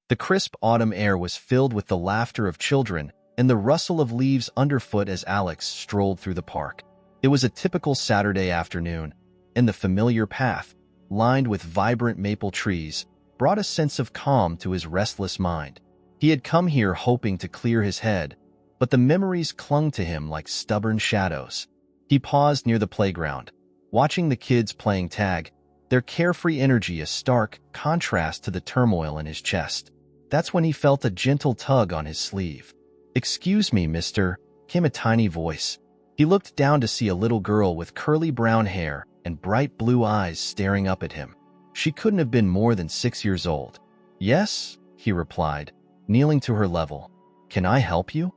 The crisp autumn air was filled with the laughter of children and the rustle of leaves underfoot as Alex strolled through the park. It was a typical Saturday afternoon, and the familiar path, lined with vibrant maple trees, brought a sense of calm to his restless mind. He had come here hoping to clear his head, but the memories clung to him like stubborn shadows. He paused near the playground, watching the kids playing tag, their carefree energy a stark contrast to the turmoil in his chest. That's when he felt a gentle tug on his sleeve. "Excuse me, mister," came a tiny voice. He looked down to see a little girl with curly brown hair and bright blue eyes staring up at him. She couldn't have been more than 6 years old. "Yes," he replied, kneeling to her level. "Can I help you?"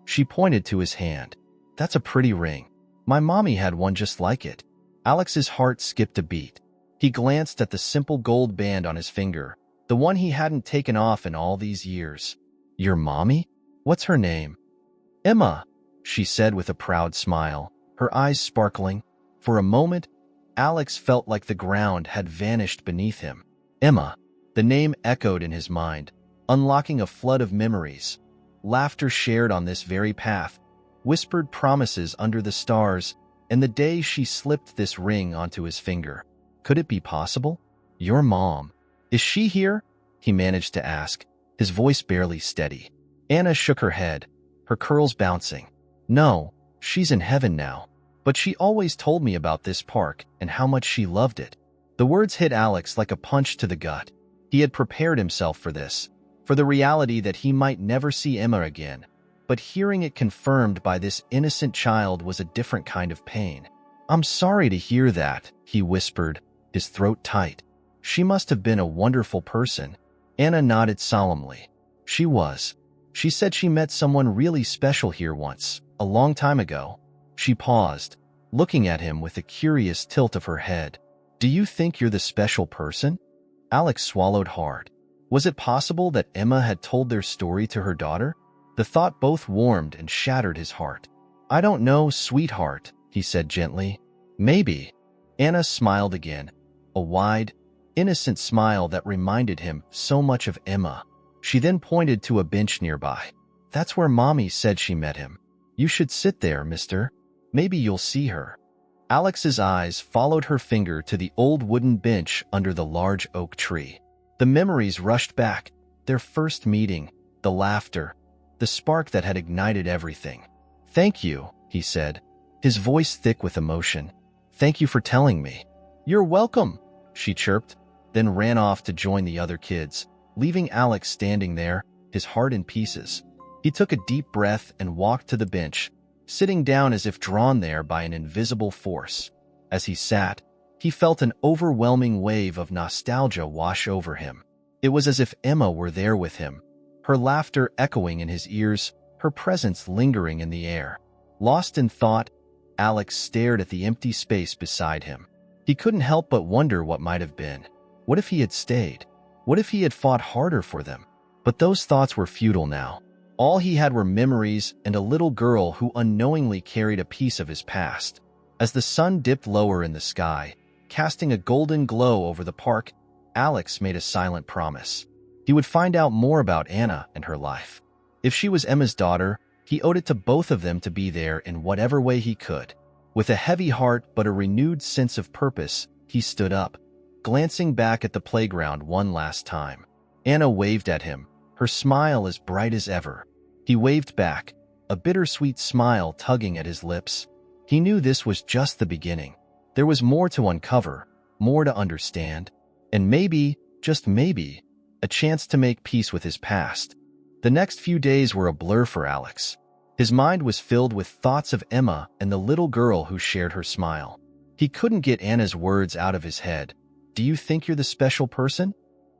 She pointed to his hand. "That's a pretty ring. My mommy had one just like it." Alex's heart skipped a beat. He glanced at the simple gold band on his finger, the one he hadn't taken off in all these years. "Your mommy? What's her name?" "Emma," she said with a proud smile, her eyes sparkling. For a moment, Alex felt like the ground had vanished beneath him. Emma. The name echoed in his mind, unlocking a flood of memories. Laughter shared on this very path, whispered promises under the stars, and the day she slipped this ring onto his finger. Could it be possible? "Your mom. Is she here?" he managed to ask, his voice barely steady. Anna shook her head, her curls bouncing. "No, she's in heaven now. But she always told me about this park and how much she loved it." The words hit Alex like a punch to the gut. He had prepared himself for this, for the reality that he might never see Emma again. But hearing it confirmed by this innocent child was a different kind of pain. "I'm sorry to hear that," he whispered, his throat tight. "She must have been a wonderful person." Anna nodded solemnly. "She was. She said she met someone really special here once, a long time ago." She paused, looking at him with a curious tilt of her head. "Do you think you're the special person?" Alex swallowed hard. Was it possible that Emma had told their story to her daughter? The thought both warmed and shattered his heart. "I don't know, sweetheart," he said gently. "Maybe." Anna smiled again, a wide, innocent smile that reminded him so much of Emma. She then pointed to a bench nearby. "That's where Mommy said she met him. You should sit there, mister. Maybe you'll see her." Alex's eyes followed her finger to the old wooden bench under the large oak tree. The memories rushed back, their first meeting, the laughter, the spark that had ignited everything. "Thank you," he said, his voice thick with emotion. "Thank you for telling me." "You're welcome," she chirped, then ran off to join the other kids, leaving Alex standing there, his heart in pieces. He took a deep breath and walked to the bench, sitting down as if drawn there by an invisible force. As he sat, he felt an overwhelming wave of nostalgia wash over him. It was as if Emma were there with him, her laughter echoing in his ears, her presence lingering in the air. Lost in thought, Alex stared at the empty space beside him. He couldn't help but wonder what might have been. What if he had stayed? What if he had fought harder for them? But those thoughts were futile now. All he had were memories and a little girl who unknowingly carried a piece of his past. As the sun dipped lower in the sky, casting a golden glow over the park, Alex made a silent promise. He would find out more about Anna and her life. If she was Emma's daughter, he owed it to both of them to be there in whatever way he could. With a heavy heart but a renewed sense of purpose, he stood up, glancing back at the playground one last time. Anna waved at him, her smile as bright as ever. He waved back, a bittersweet smile tugging at his lips. He knew this was just the beginning. There was more to uncover, more to understand, and maybe, just maybe, a chance to make peace with his past. The next few days were a blur for Alex. His mind was filled with thoughts of Emma and the little girl who shared her smile. He couldn't get Anna's words out of his head. "Do you think you're the special person?"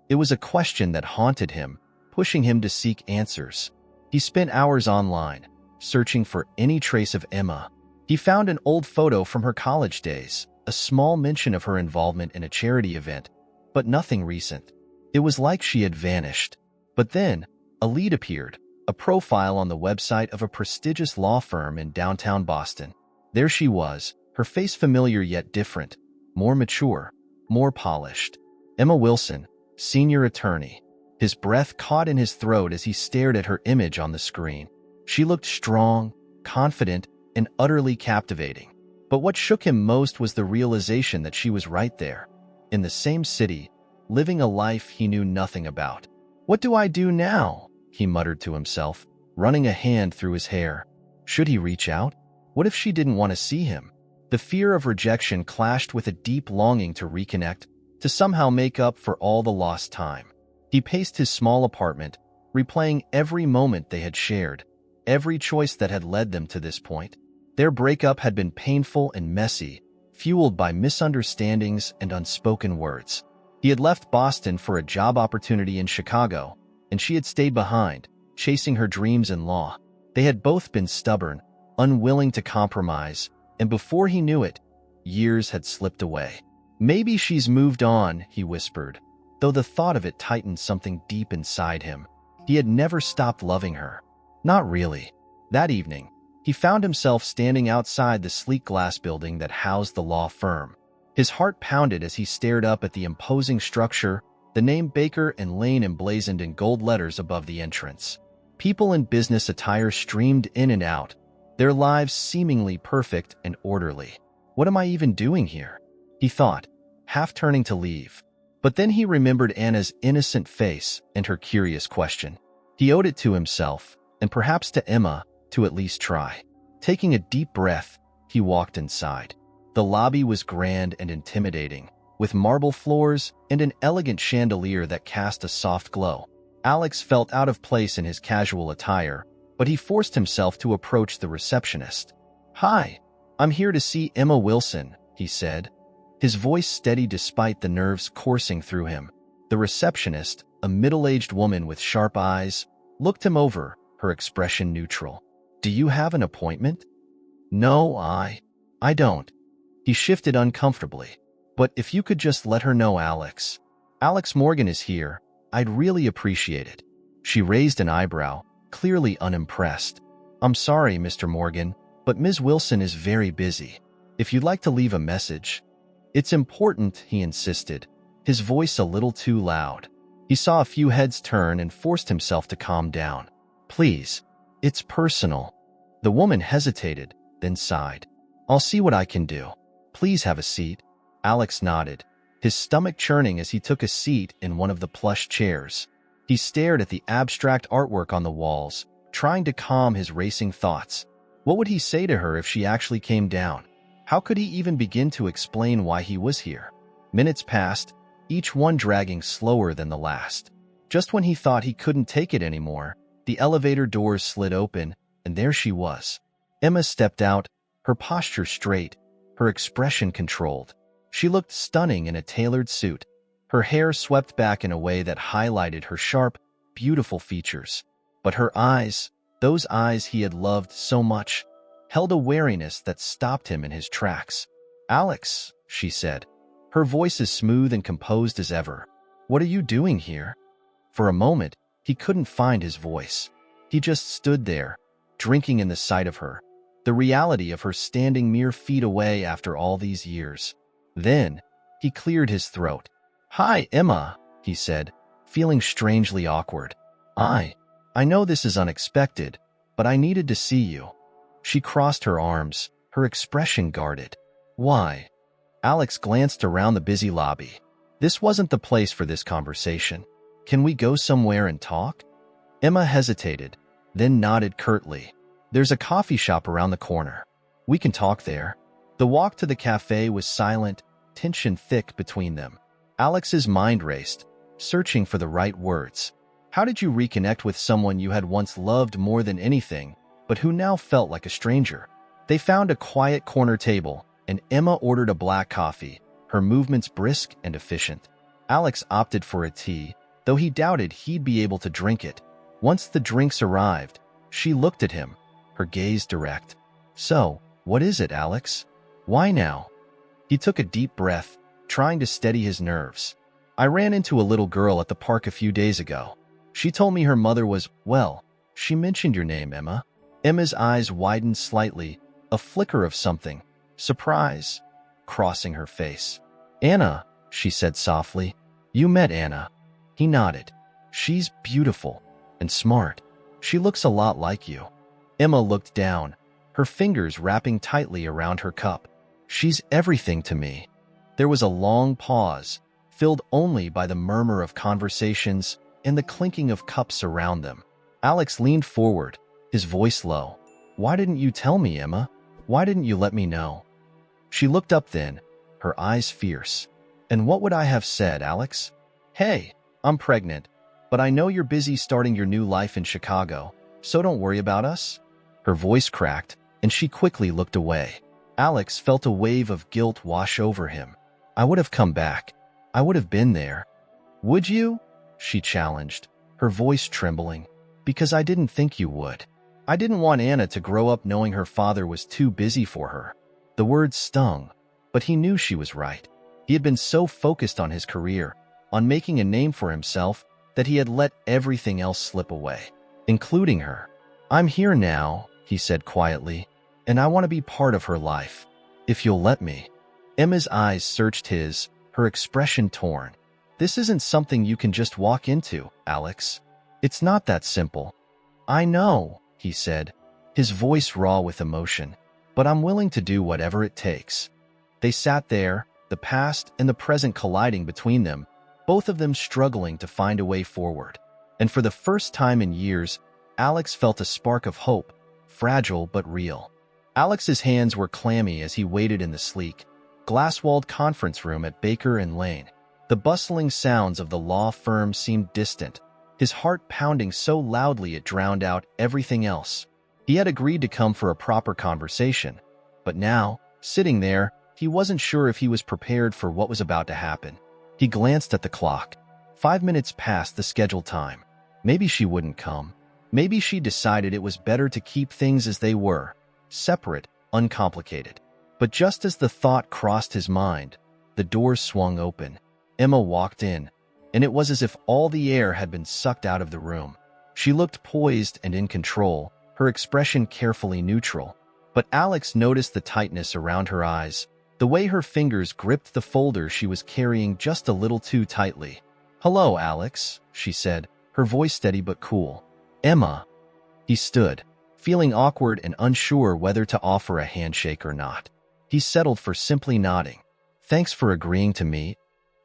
It was a question that haunted him, pushing him to seek answers. He spent hours online, searching for any trace of Emma. He found an old photo from her college days, a small mention of her involvement in a charity event, but nothing recent. It was like she had vanished. But then, a lead appeared, a profile on the website of a prestigious law firm in downtown Boston. There she was, her face familiar yet different, more mature, more polished. Emma Wilson, senior attorney. His breath caught in his throat as he stared at her image on the screen. She looked strong, confident, and utterly captivating. But what shook him most was the realization that she was right there, in the same city, living a life he knew nothing about. "What do I do now?" he muttered to himself, running a hand through his hair. Should he reach out? What if she didn't want to see him? The fear of rejection clashed with a deep longing to reconnect, to somehow make up for all the lost time. He paced his small apartment, replaying every moment they had shared, every choice that had led them to this point. Their breakup had been painful and messy, fueled by misunderstandings and unspoken words. He had left Boston for a job opportunity in Chicago, and she had stayed behind, chasing her dreams in law. They had both been stubborn, unwilling to compromise, and before he knew it, years had slipped away. "Maybe she's moved on," he whispered, though the thought of it tightened something deep inside him. He had never stopped loving her. Not really. That evening, he found himself standing outside the sleek glass building that housed the law firm. His heart pounded as he stared up at the imposing structure, the name Baker and Lane emblazoned in gold letters above the entrance. People in business attire streamed in and out, their lives seemingly perfect and orderly. "What am I even doing here?" he thought, half turning to leave. But then he remembered Anna's innocent face and her curious question. He owed it to himself, and perhaps to Emma, to at least try. Taking a deep breath, he walked inside. The lobby was grand and intimidating, with marble floors and an elegant chandelier that cast a soft glow. Alex felt out of place in his casual attire, but he forced himself to approach the receptionist. "Hi, I'm here to see Emma Wilson," he said, his voice steady despite the nerves coursing through him. The receptionist, a middle-aged woman with sharp eyes, looked him over, her expression neutral. "Do you have an appointment?" "No, I don't." He shifted uncomfortably. "But if you could just let her know Alex Morgan is here, I'd really appreciate it." She raised an eyebrow, clearly unimpressed. "I'm sorry, Mr. Morgan, but Ms. Wilson is very busy. If you'd like to leave a message." "It's important," he insisted, his voice a little too loud. He saw a few heads turn and forced himself to calm down. "Please, it's personal." The woman hesitated, then sighed. "I'll see what I can do. Please have a seat." Alex nodded, his stomach churning as he took a seat in one of the plush chairs. He stared at the abstract artwork on the walls, trying to calm his racing thoughts. What would he say to her if she actually came down? How could he even begin to explain why he was here? Minutes passed, each one dragging slower than the last. Just when he thought he couldn't take it anymore, the elevator doors slid open, and there she was. Emma stepped out, her posture straight, her expression controlled. She looked stunning in a tailored suit, her hair swept back in a way that highlighted her sharp, beautiful features. But her eyes, those eyes he had loved so much, held a wariness that stopped him in his tracks. "Alex," she said, her voice as smooth and composed as ever. "What are you doing here?" For a moment, he couldn't find his voice. He just stood there, drinking in the sight of her, the reality of her standing mere feet away after all these years. Then, he cleared his throat. "Hi, Emma," he said, feeling strangely awkward. I know this is unexpected, but I needed to see you." She crossed her arms, her expression guarded. "Why?" Alex glanced around the busy lobby. This wasn't the place for this conversation. "Can we go somewhere and talk?" Emma hesitated, then nodded curtly. "There's a coffee shop around the corner. We can talk there." The walk to the cafe was silent, tension thick between them. Alex's mind raced, searching for the right words. How did you reconnect with someone you had once loved more than anything, but who now felt like a stranger? They found a quiet corner table, and Emma ordered a black coffee, her movements brisk and efficient. Alex opted for a tea, though he doubted he'd be able to drink it. Once the drinks arrived, she looked at him, her gaze direct. "So, what is it, Alex? Why now?" He took a deep breath, trying to steady his nerves. "I ran into a little girl at the park a few days ago. She told me her mother was, well, she mentioned your name, Emma." Emma's eyes widened slightly, a flicker of something, surprise, crossing her face. "Anna," she said softly. "You met Anna." He nodded. She's beautiful and smart. She looks a lot like you. Emma looked down, her fingers wrapping tightly around her cup. She's everything to me. There was a long pause, filled only by the murmur of conversations and the clinking of cups around them. Alex leaned forward, his voice low. Why didn't you tell me, Emma? Why didn't you let me know? She looked up then, her eyes fierce. And what would I have said, Alex? Hey, I'm pregnant, but I know you're busy starting your new life in Chicago, so don't worry about us. Her voice cracked, and she quickly looked away. Alex felt a wave of guilt wash over him. I would have come back. I would have been there. Would you? She challenged, her voice trembling. Because I didn't think you would. I didn't want Anna to grow up knowing her father was too busy for her. The words stung, but he knew she was right. He had been so focused on his career, on making a name for himself, that he had let everything else slip away, including her. I'm here now, he said quietly, and I want to be part of her life, if you'll let me. Emma's eyes searched his, her expression torn. This isn't something you can just walk into, Alex. It's not that simple. I know, he said, his voice raw with emotion, but I'm willing to do whatever it takes. They sat there, the past and the present colliding between them, both of them struggling to find a way forward. And for the first time in years, Alex felt a spark of hope, fragile but real. Alex's hands were clammy as he waited in the sleek, glass-walled conference room at Baker and Lane. The bustling sounds of the law firm seemed distant, his heart pounding so loudly it drowned out everything else. He had agreed to come for a proper conversation, but now, sitting there, he wasn't sure if he was prepared for what was about to happen. He glanced at the clock. 5 minutes past the scheduled time. Maybe she wouldn't come. Maybe she decided it was better to keep things as they were, separate, uncomplicated. But just as the thought crossed his mind, the doors swung open. Emma walked in, and it was as if all the air had been sucked out of the room. She looked poised and in control, her expression carefully neutral. But Alex noticed the tightness around her eyes, the way her fingers gripped the folder she was carrying just a little too tightly. Hello, Alex, she said, her voice steady but cool. Emma. He stood, feeling awkward and unsure whether to offer a handshake or not. He settled for simply nodding. Thanks for agreeing to meet.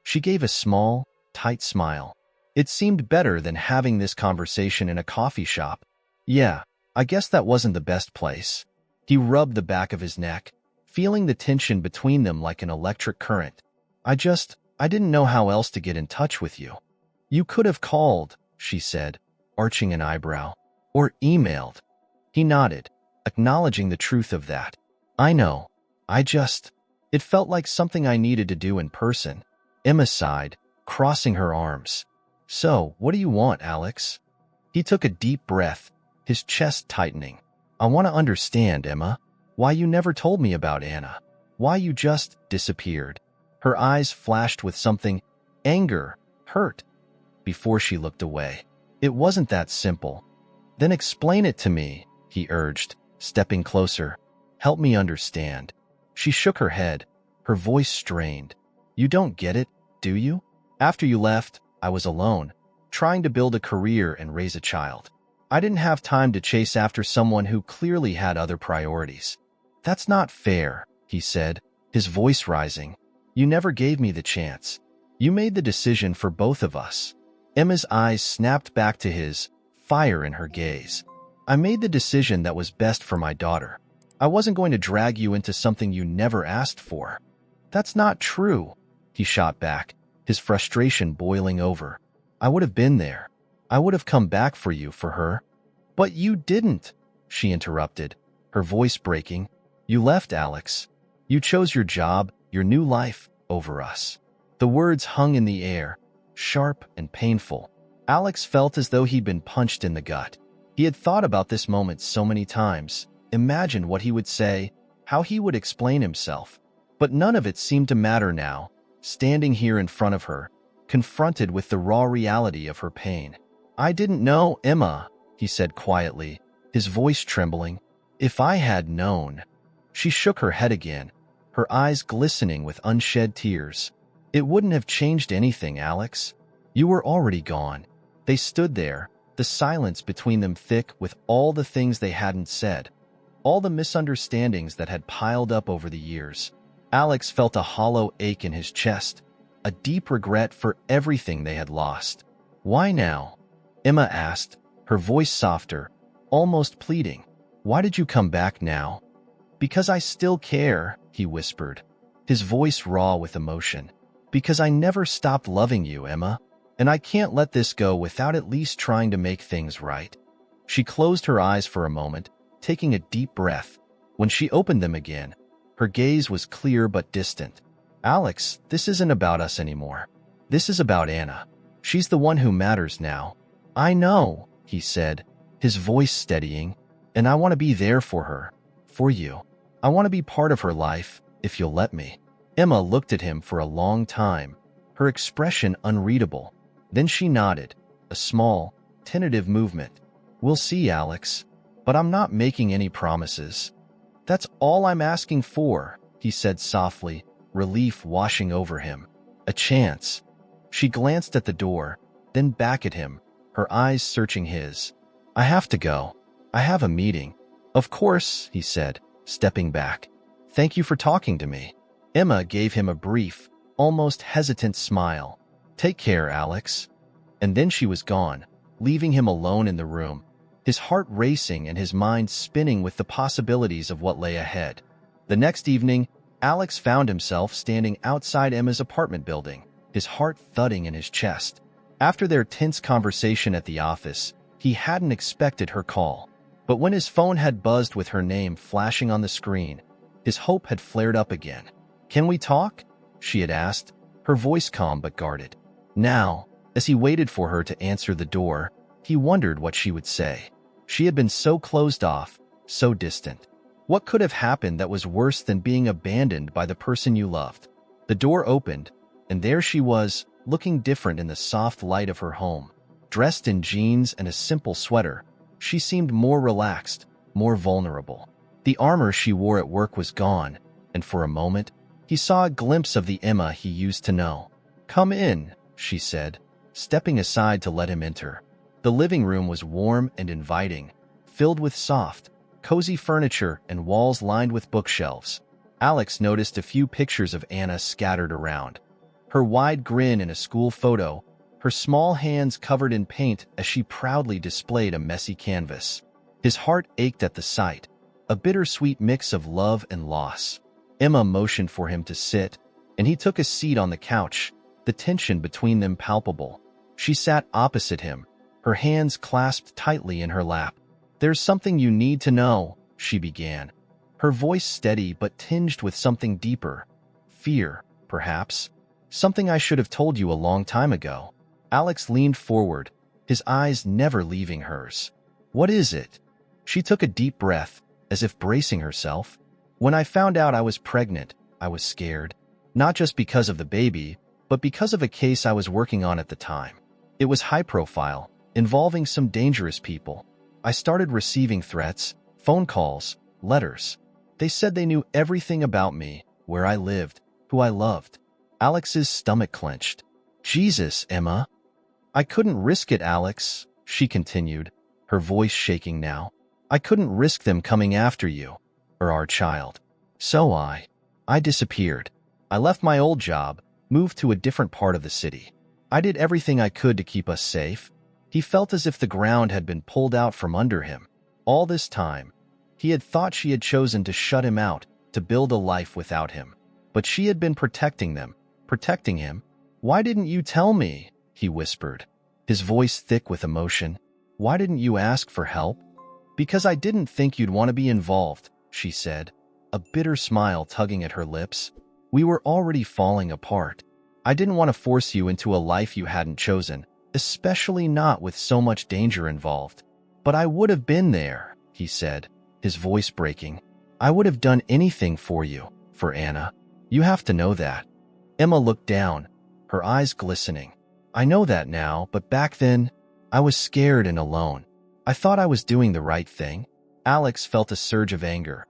She gave a small, tight smile. It seemed better than having this conversation in a coffee shop. Yeah, I guess that wasn't the best place. He rubbed the back of his neck, feeling the tension between them like an electric current. I didn't know how else to get in touch with you. You could have called, she said, arching an eyebrow, or emailed. He nodded, acknowledging the truth of that. I know. It felt like something I needed to do in person. Emma sighed, crossing her arms. So, what do you want, Alex? He took a deep breath, his chest tightening. I want to understand, Emma, why you never told me about Anna. Why you just disappeared. Her eyes flashed with something, anger, hurt, before she looked away. It wasn't that simple. Then explain it to me, he urged, stepping closer. Help me understand. She shook her head, her voice strained. You don't get it, do you? After you left, I was alone, trying to build a career and raise a child. I didn't have time to chase after someone who clearly had other priorities. That's not fair, he said, his voice rising. You never gave me the chance. You made the decision for both of us. Emma's eyes snapped back to his, fire in her gaze. I made the decision that was best for my daughter. I wasn't going to drag you into something you never asked for. That's not true, he shot back, his frustration boiling over. I would have been there. I would have come back for you, for her. But you didn't, she interrupted, her voice breaking. You left, Alex. You chose your job, your new life, over us. The words hung in the air, sharp and painful. Alex felt as though he'd been punched in the gut. He had thought about this moment so many times, imagined what he would say, how he would explain himself. But none of it seemed to matter now, standing here in front of her, confronted with the raw reality of her pain. I didn't know, Emma, he said quietly, his voice trembling. If I had known. She shook her head again, her eyes glistening with unshed tears. It wouldn't have changed anything, Alex. You were already gone. They stood there, the silence between them thick with all the things they hadn't said, all the misunderstandings that had piled up over the years. Alex felt a hollow ache in his chest, a deep regret for everything they had lost. "Why now?" Emma asked, her voice softer, almost pleading. "Why did you come back now?" "Because I still care," he whispered, his voice raw with emotion. "Because I never stopped loving you, Emma, and I can't let this go without at least trying to make things right." She closed her eyes for a moment, taking a deep breath. When she opened them again, her gaze was clear but distant. "Alex, this isn't about us anymore. This is about Anna. She's the one who matters now." "I know," he said, his voice steadying, "and I want to be there for her, for you. I want to be part of her life, if you'll let me." Emma looked at him for a long time, her expression unreadable. Then she nodded, a small, tentative movement. "We'll see, Alex, but I'm not making any promises." "That's all I'm asking for," he said softly, relief washing over him. "A chance." She glanced at the door, then back at him, her eyes searching his. "I have to go. I have a meeting." "Of course," he said, stepping back. "Thank you for talking to me." Emma gave him a brief, almost hesitant smile. "Take care, Alex." And then she was gone, leaving him alone in the room, his heart racing and his mind spinning with the possibilities of what lay ahead. The next evening, Alex found himself standing outside Emma's apartment building, his heart thudding in his chest. After their tense conversation at the office, he hadn't expected her call. But when his phone had buzzed with her name flashing on the screen, his hope had flared up again. "Can we talk?" she had asked, her voice calm but guarded. Now, as he waited for her to answer the door, he wondered what she would say. She had been so closed off, so distant. What could have happened that was worse than being abandoned by the person you loved? The door opened, and there she was, looking different in the soft light of her home. Dressed in jeans and a simple sweater, she seemed more relaxed, more vulnerable. The armor she wore at work was gone, and for a moment, he saw a glimpse of the Emma he used to know. "Come in," she said, stepping aside to let him enter. The living room was warm and inviting, filled with soft, cozy furniture and walls lined with bookshelves. Alex noticed a few pictures of Anna scattered around. Her wide grin in a school photo, her small hands covered in paint as she proudly displayed a messy canvas. His heart ached at the sight, a bittersweet mix of love and loss. Emma motioned for him to sit, and he took a seat on the couch, the tension between them palpable. She sat opposite him, her hands clasped tightly in her lap. "There's something you need to know," she began, her voice steady but tinged with something deeper. Fear, perhaps. "Something I should have told you a long time ago." Alex leaned forward, his eyes never leaving hers. "What is it?" She took a deep breath, as if bracing herself. "When I found out I was pregnant, I was scared. Not just because of the baby, but because of a case I was working on at the time. It was high profile, involving some dangerous people. I started receiving threats, phone calls, letters. They said they knew everything about me, where I lived, who I loved." Alex's stomach clenched. "Jesus, Emma." "I couldn't risk it, Alex," she continued, her voice shaking now. "I couldn't risk them coming after you, or our child. So I disappeared. I left my old job, moved to a different part of the city. I did everything I could to keep us safe." He felt as if the ground had been pulled out from under him. All this time, he had thought she had chosen to shut him out, to build a life without him. But she had been protecting them, protecting him. "Why didn't you tell me?" he whispered, his voice thick with emotion. "Why didn't you ask for help?" "Because I didn't think you'd want to be involved," she said, a bitter smile tugging at her lips. "We were already falling apart. I didn't want to force you into a life you hadn't chosen, especially not with so much danger involved. But I would have been there," he said, his voice breaking. "I would have done anything for you, for Anna. You have to know that." Emma looked down, her eyes glistening. "I know that now, but back then, I was scared and alone. I thought I was doing the right thing." Alex felt a surge of anger.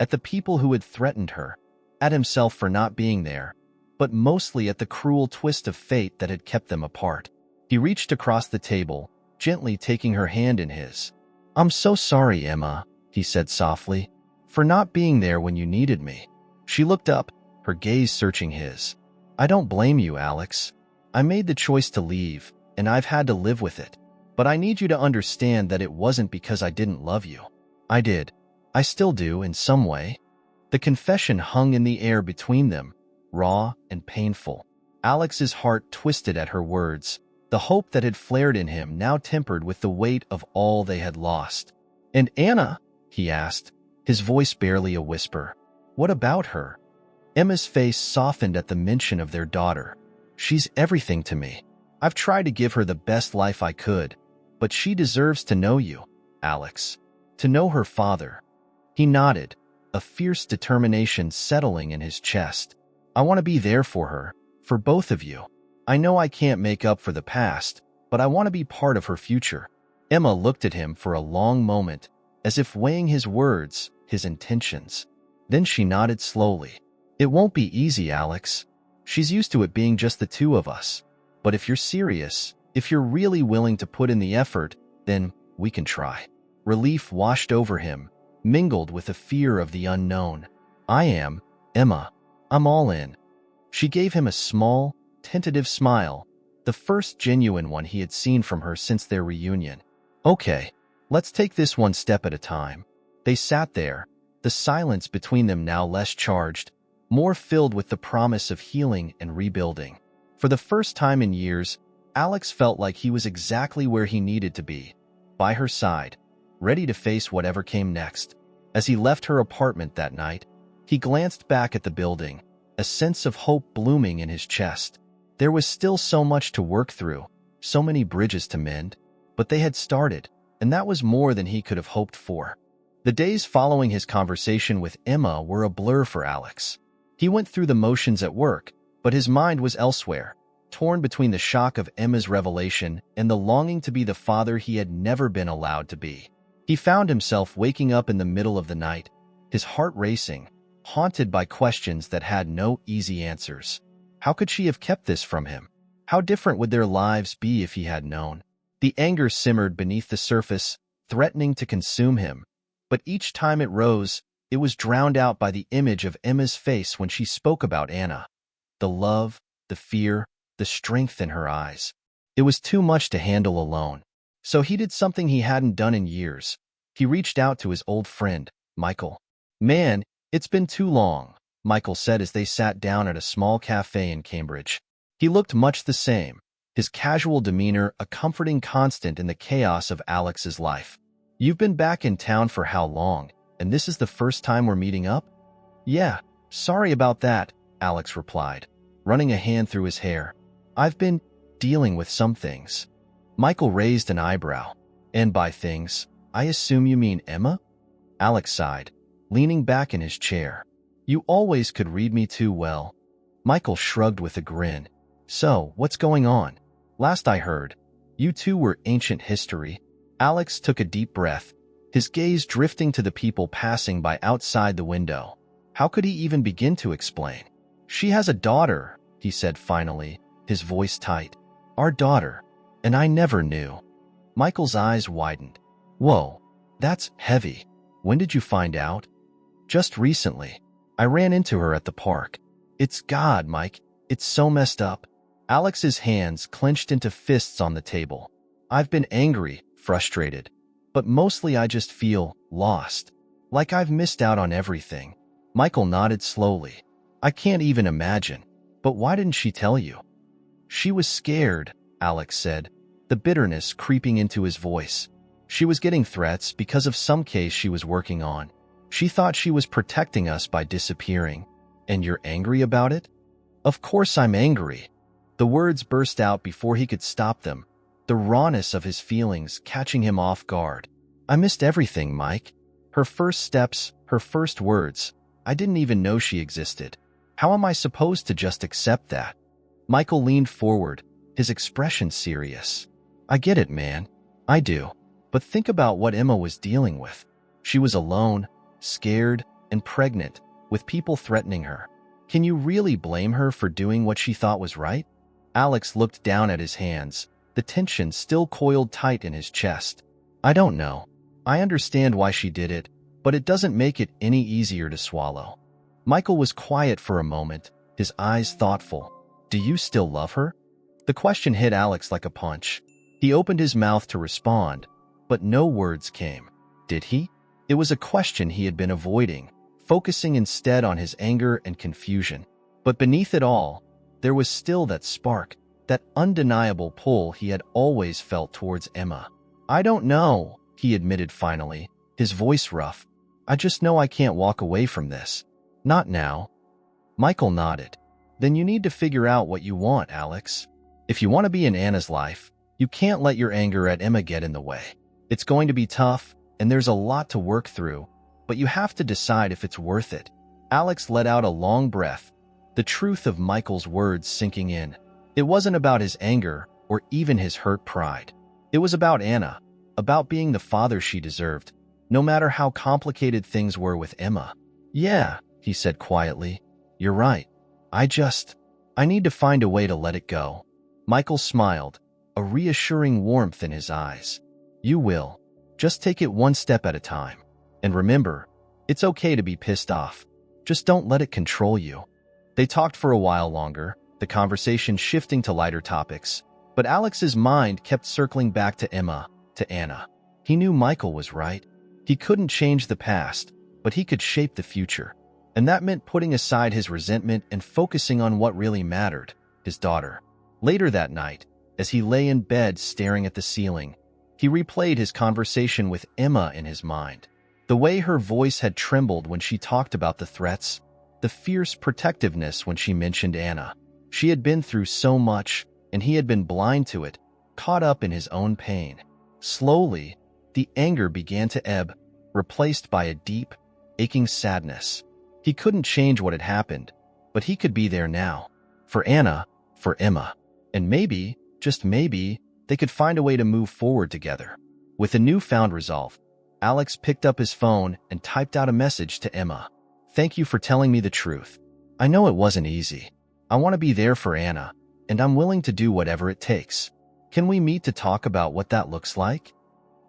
At the people who had threatened her, at himself for not being there, but mostly at the cruel twist of fate that had kept them apart. He reached across the table, gently taking her hand in his. "I'm so sorry, Emma," he said softly, "for not being there when you needed me." She looked up, her gaze searching his. "I don't blame you, Alex. I made the choice to leave, and I've had to live with it. But I need you to understand that it wasn't because I didn't love you. I did. I still do, in some way." The confession hung in the air between them, raw and painful. Alex's heart twisted at her words, the hope that had flared in him now tempered with the weight of all they had lost. "And Anna?" he asked, his voice barely a whisper. "What about her?" Emma's face softened at the mention of their daughter. "She's everything to me. I've tried to give her the best life I could, but she deserves to know you, Alex. To know her father." He nodded, a fierce determination settling in his chest. "I want to be there for her, for both of you. I know I can't make up for the past, but I want to be part of her future." Emma looked at him for a long moment, as if weighing his words, his intentions. Then she nodded slowly. "It won't be easy, Alex. She's used to it being just the two of us. But if you're serious, if you're really willing to put in the effort, then we can try." Relief washed over him, mingled with a fear of the unknown. "I am, Emma. I'm all in." She gave him a small, tentative smile, the first genuine one he had seen from her since their reunion. "Okay, let's take this one step at a time." They sat there, the silence between them now less charged, more filled with the promise of healing and rebuilding. For the first time in years, Alex felt like he was exactly where he needed to be, by her side, ready to face whatever came next. As he left her apartment that night, he glanced back at the building, a sense of hope blooming in his chest. There was still so much to work through, so many bridges to mend, but they had started, and that was more than he could have hoped for. The days following his conversation with Emma were a blur for Alex. He went through the motions at work, but his mind was elsewhere, torn between the shock of Emma's revelation and the longing to be the father he had never been allowed to be. He found himself waking up in the middle of the night, his heart racing, haunted by questions that had no easy answers. How could she have kept this from him? How different would their lives be if he had known? The anger simmered beneath the surface, threatening to consume him. But each time it rose, it was drowned out by the image of Emma's face when she spoke about Anna. The love, the fear, the strength in her eyes. It was too much to handle alone. So he did something he hadn't done in years. He reached out to his old friend, Michael. "Man, it's been too long," Michael said as they sat down at a small cafe in Cambridge. He looked much the same, his casual demeanor a comforting constant in the chaos of Alex's life. "You've been back in town for how long, and this is the first time we're meeting up?" "Yeah, sorry about that," Alex replied, running a hand through his hair. "I've been dealing with some things." Michael raised an eyebrow. "And by things, I assume you mean Emma?" Alex sighed, leaning back in his chair. "You always could read me too well." Michael shrugged with a grin. "So, what's going on? Last I heard, you two were ancient history." Alex took a deep breath, his gaze drifting to the people passing by outside the window. How could he even begin to explain? "She has a daughter," he said finally, his voice tight. "Our daughter. And I never knew." Michael's eyes widened. "Whoa, that's heavy. When did you find out?" "Just recently. I ran into her at the park." "It's God, Mike. It's so messed up." Alex's hands clenched into fists on the table. "I've been angry, frustrated, but mostly I just feel lost. Like I've missed out on everything." Michael nodded slowly. "I can't even imagine. But why didn't she tell you?" "She was scared," Alex said, the bitterness creeping into his voice. "She was getting threats because of some case she was working on. She thought she was protecting us by disappearing." "And you're angry about it?" "Of course I'm angry." The words burst out before he could stop them, the rawness of his feelings catching him off guard. "I missed everything, Mike. Her first steps, her first words. I didn't even know she existed. How am I supposed to just accept that?" Michael leaned forward, his expression serious. "I get it, man. I do. But think about what Emma was dealing with. She was alone, scared, and pregnant, with people threatening her. Can you really blame her for doing what she thought was right?" Alex looked down at his hands, the tension still coiled tight in his chest. I don't know. I understand why she did it, but it doesn't make it any easier to swallow. Michael was quiet for a moment, his eyes thoughtful. Do you still love her? The question hit Alex like a punch. He opened his mouth to respond, but no words came. Did he? It was a question he had been avoiding, focusing instead on his anger and confusion. But beneath it all, there was still that spark, that undeniable pull he had always felt towards Emma. I don't know, he admitted finally, his voice rough. I just know I can't walk away from this. Not now. Michael nodded. Then you need to figure out what you want, Alex. If you want to be in Anna's life, you can't let your anger at Emma get in the way. It's going to be tough, and there's a lot to work through, but you have to decide if it's worth it. Alex let out a long breath, the truth of Michael's words sinking in. It wasn't about his anger or even his hurt pride. It was about Anna, about being the father she deserved, no matter how complicated things were with Emma. Yeah, he said quietly. You're right. I need to find a way to let it go. Michael smiled, a reassuring warmth in his eyes. You will. Just take it one step at a time. And remember, it's okay to be pissed off. Just don't let it control you. They talked for a while longer, the conversation shifting to lighter topics, but Alex's mind kept circling back to Emma, to Anna. He knew Michael was right. He couldn't change the past, but he could shape the future. And that meant putting aside his resentment and focusing on what really mattered, his daughter. Later that night, as he lay in bed staring at the ceiling, he replayed his conversation with Emma in his mind. The way her voice had trembled when she talked about the threats, the fierce protectiveness when she mentioned Anna. She had been through so much, and he had been blind to it, caught up in his own pain. Slowly, the anger began to ebb, replaced by a deep, aching sadness. He couldn't change what had happened, but he could be there now. For Anna, for Emma. And maybe, just maybe, they could find a way to move forward together. With a newfound resolve, Alex picked up his phone and typed out a message to Emma. Thank you for telling me the truth. I know it wasn't easy. I want to be there for Anna, and I'm willing to do whatever it takes. Can we meet to talk about what that looks like?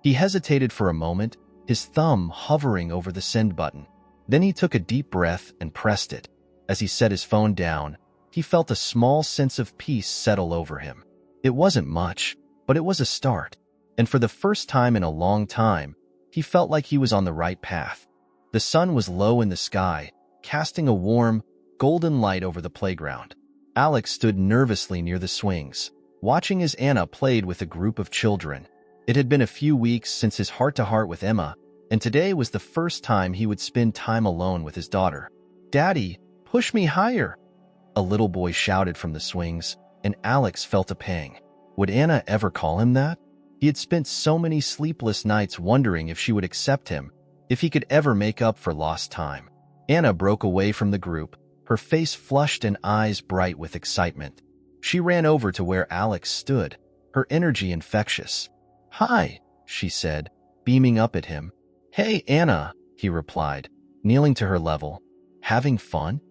He hesitated for a moment, his thumb hovering over the send button. Then he took a deep breath and pressed it. As he set his phone down, he felt a small sense of peace settle over him. It wasn't much, but it was a start. And for the first time in a long time, he felt like he was on the right path. The sun was low in the sky, casting a warm, golden light over the playground. Alex stood nervously near the swings, watching as Anna played with a group of children. It had been a few weeks since his heart-to-heart with Emma, and today was the first time he would spend time alone with his daughter. Daddy, push me higher, a little boy shouted from the swings, and Alex felt a pang. Would Anna ever call him that? He had spent so many sleepless nights wondering if she would accept him, if he could ever make up for lost time. Anna broke away from the group, her face flushed and eyes bright with excitement. She ran over to where Alex stood, her energy infectious. Hi, she said, beaming up at him. Hey, Anna, he replied, kneeling to her level. Having fun?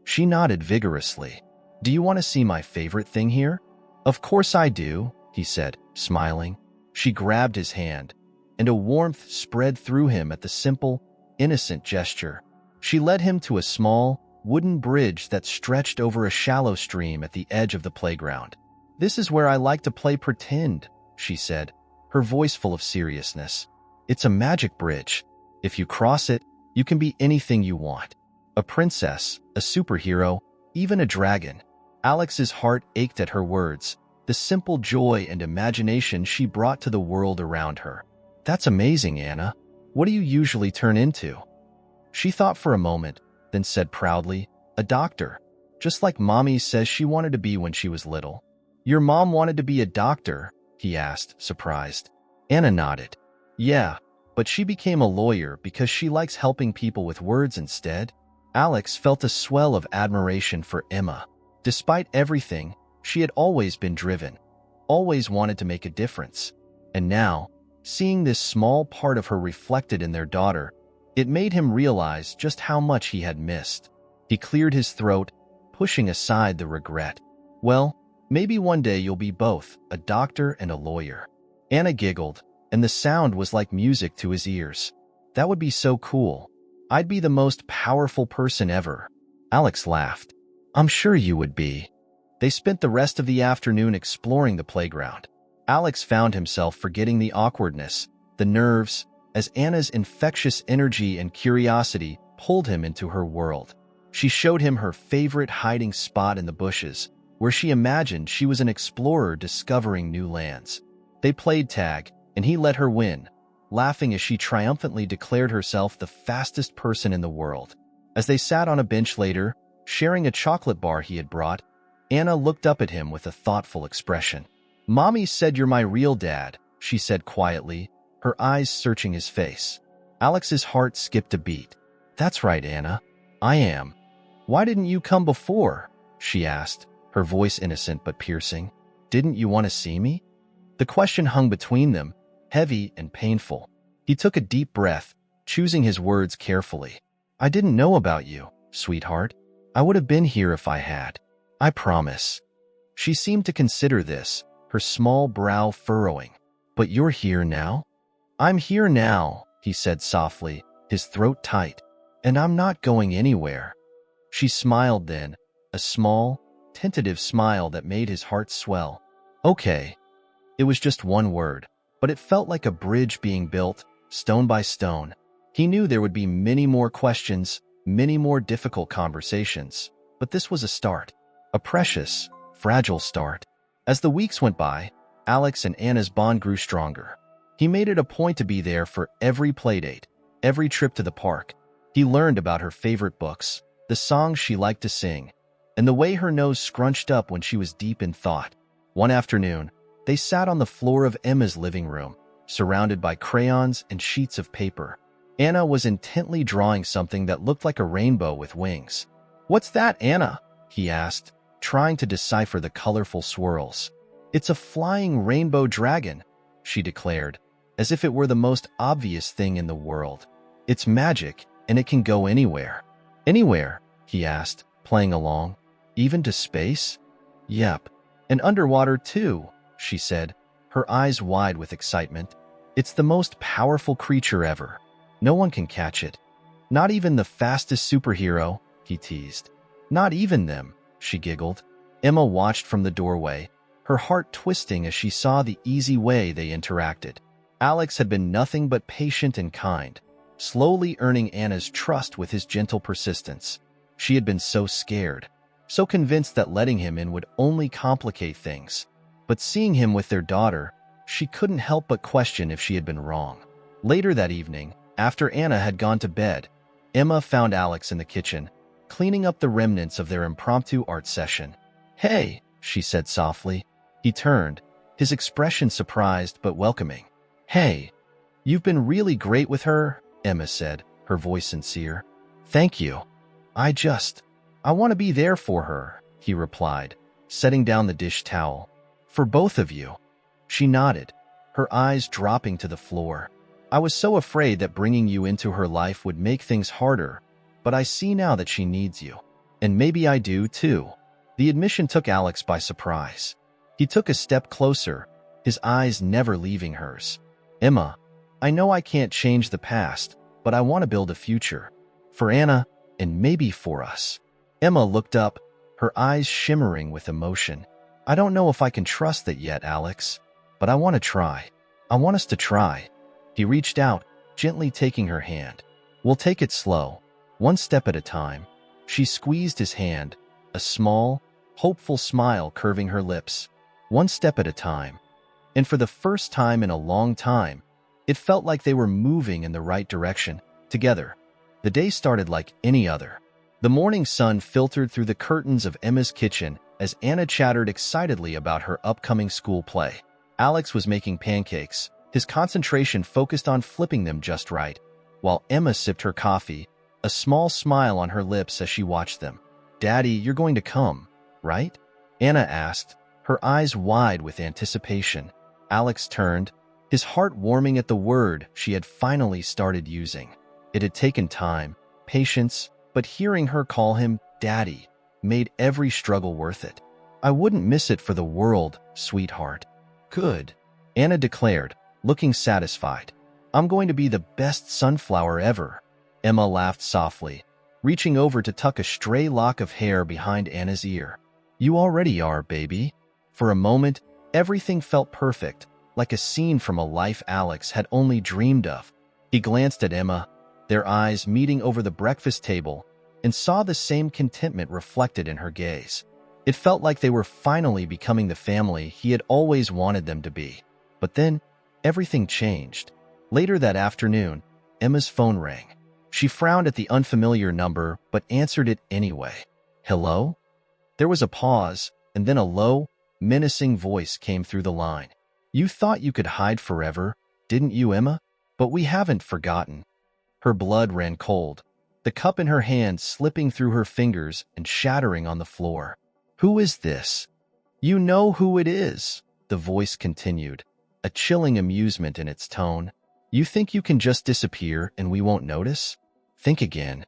She nodded vigorously. Do you want to see my favorite thing here? Of course I do, he said, smiling. She grabbed his hand, and a warmth spread through him at the simple, innocent gesture. She led him to a small, wooden bridge that stretched over a shallow stream at the edge of the playground. This is where I like to play pretend, she said, her voice full of seriousness. It's a magic bridge. If you cross it, you can be anything you want. A princess, a superhero, even a dragon. Alex's heart ached at her words, the simple joy and imagination she brought to the world around her. That's amazing, Anna. What do you usually turn into? She thought for a moment, then said proudly, a doctor, just like Mommy says she wanted to be when she was little. Your mom wanted to be a doctor? He asked, surprised. Anna nodded. Yeah, but she became a lawyer because she likes helping people with words instead. Alex felt a swell of admiration for Emma. Despite everything, she had always been driven, always wanted to make a difference. And now, seeing this small part of her reflected in their daughter, it made him realize just how much he had missed. He cleared his throat, pushing aside the regret. Well, Maybe one day you'll be both, a doctor and a lawyer. Anna giggled, and the sound was like music to his ears. That would be so cool. I'd be the most powerful person ever. Alex laughed. I'm sure you would be. They spent the rest of the afternoon exploring the playground. Alex found himself forgetting the awkwardness, the nerves, as Anna's infectious energy and curiosity pulled him into her world. She showed him her favorite hiding spot in the bushes, where she imagined she was an explorer discovering new lands. They played tag, and he let her win, laughing as she triumphantly declared herself the fastest person in the world. As they sat on a bench later, sharing a chocolate bar he had brought, Anna looked up at him with a thoughtful expression. "Mommy said you're my real dad," she said quietly, her eyes searching his face. Alex's heart skipped a beat. "That's right, Anna. I am." "Why didn't you come before?" she asked, her voice innocent but piercing. "Didn't you want to see me?" The question hung between them, heavy and painful. He took a deep breath, choosing his words carefully. "I didn't know about you, sweetheart. I would have been here if I had. I promise." She seemed to consider this, her small brow furrowing. "But you're here now?" "I'm here now," he said softly, his throat tight. "And I'm not going anywhere." She smiled then, a small, tentative smile that made his heart swell. "Okay." It was just one word, but it felt like a bridge being built, stone by stone. He knew there would be many more questions, many more difficult conversations, but this was a start, a precious, fragile start. As the weeks went by, Alex and Anna's bond grew stronger. He made it a point to be there for every playdate, every trip to the park. He learned about her favorite books, the songs she liked to sing, and the way her nose scrunched up when she was deep in thought. One afternoon, they sat on the floor of Emma's living room, surrounded by crayons and sheets of paper. Anna was intently drawing something that looked like a rainbow with wings. "What's that, Anna?" he asked, trying to decipher the colorful swirls. "It's a flying rainbow dragon," she declared, as if it were the most obvious thing in the world. "It's magic, and it can go anywhere." "Anywhere?" he asked, playing along. "Even to space?" "Yep. And underwater, too," she said, her eyes wide with excitement. "It's the most powerful creature ever. No one can catch it. Not even the fastest superhero," he teased. "Not even them," she giggled. Emma watched from the doorway, her heart twisting as she saw the easy way they interacted. Alex had been nothing but patient and kind, slowly earning Anna's trust with his gentle persistence. She had been so scared, so convinced that letting him in would only complicate things. But seeing him with their daughter, she couldn't help but question if she had been wrong. Later that evening, after Anna had gone to bed, Emma found Alex in the kitchen, cleaning up the remnants of their impromptu art session. "Hey," she said softly. He turned, his expression surprised but welcoming. "Hey, you've been really great with her," Emma said, her voice sincere. "Thank you. I want to be there for her," he replied, setting down the dish towel. "For both of you." She nodded, her eyes dropping to the floor. "I was so afraid that bringing you into her life would make things harder, but I see now that she needs you. And maybe I do, too." The admission took Alex by surprise. He took a step closer, his eyes never leaving hers. "Emma, I know I can't change the past, but I want to build a future. For Anna, and maybe for us." Emma looked up, her eyes shimmering with emotion. "I don't know if I can trust that yet, Alex, but I want to try. I want us to try." He reached out, gently taking her hand. "We'll take it slow, one step at a time." She squeezed his hand, a small, hopeful smile curving her lips. "One step at a time." And for the first time in a long time, it felt like they were moving in the right direction, together. The day started like any other. The morning sun filtered through the curtains of Emma's kitchen as Anna chattered excitedly about her upcoming school play. Alex was making pancakes, his concentration focused on flipping them just right, while Emma sipped her coffee, a small smile on her lips as she watched them. "Daddy, you're going to come, right?" Anna asked, her eyes wide with anticipation. Alex turned, his heart warming at the word she had finally started using. It had taken time, patience, but hearing her call him Daddy made every struggle worth it. I wouldn't miss it for the world, sweetheart. Good, Anna declared, looking satisfied. I'm going to be the best sunflower ever. Emma laughed softly, reaching over to tuck a stray lock of hair behind Anna's ear. You already are, baby. For a moment, everything felt perfect, like a scene from a life Alex had only dreamed of. He glanced at Emma, their eyes meeting over the breakfast table, and saw the same contentment reflected in her gaze. It felt like they were finally becoming the family he had always wanted them to be. But then, everything changed. Later that afternoon, Emma's phone rang. She frowned at the unfamiliar number, but answered it anyway. Hello? There was a pause, and then a low, menacing voice came through the line. You thought you could hide forever, didn't you, Emma? But we haven't forgotten. Her blood ran cold, the cup in her hand slipping through her fingers and shattering on the floor. Who is this? You know who it is, the voice continued, a chilling amusement in its tone. You think you can just disappear and we won't notice? Think again.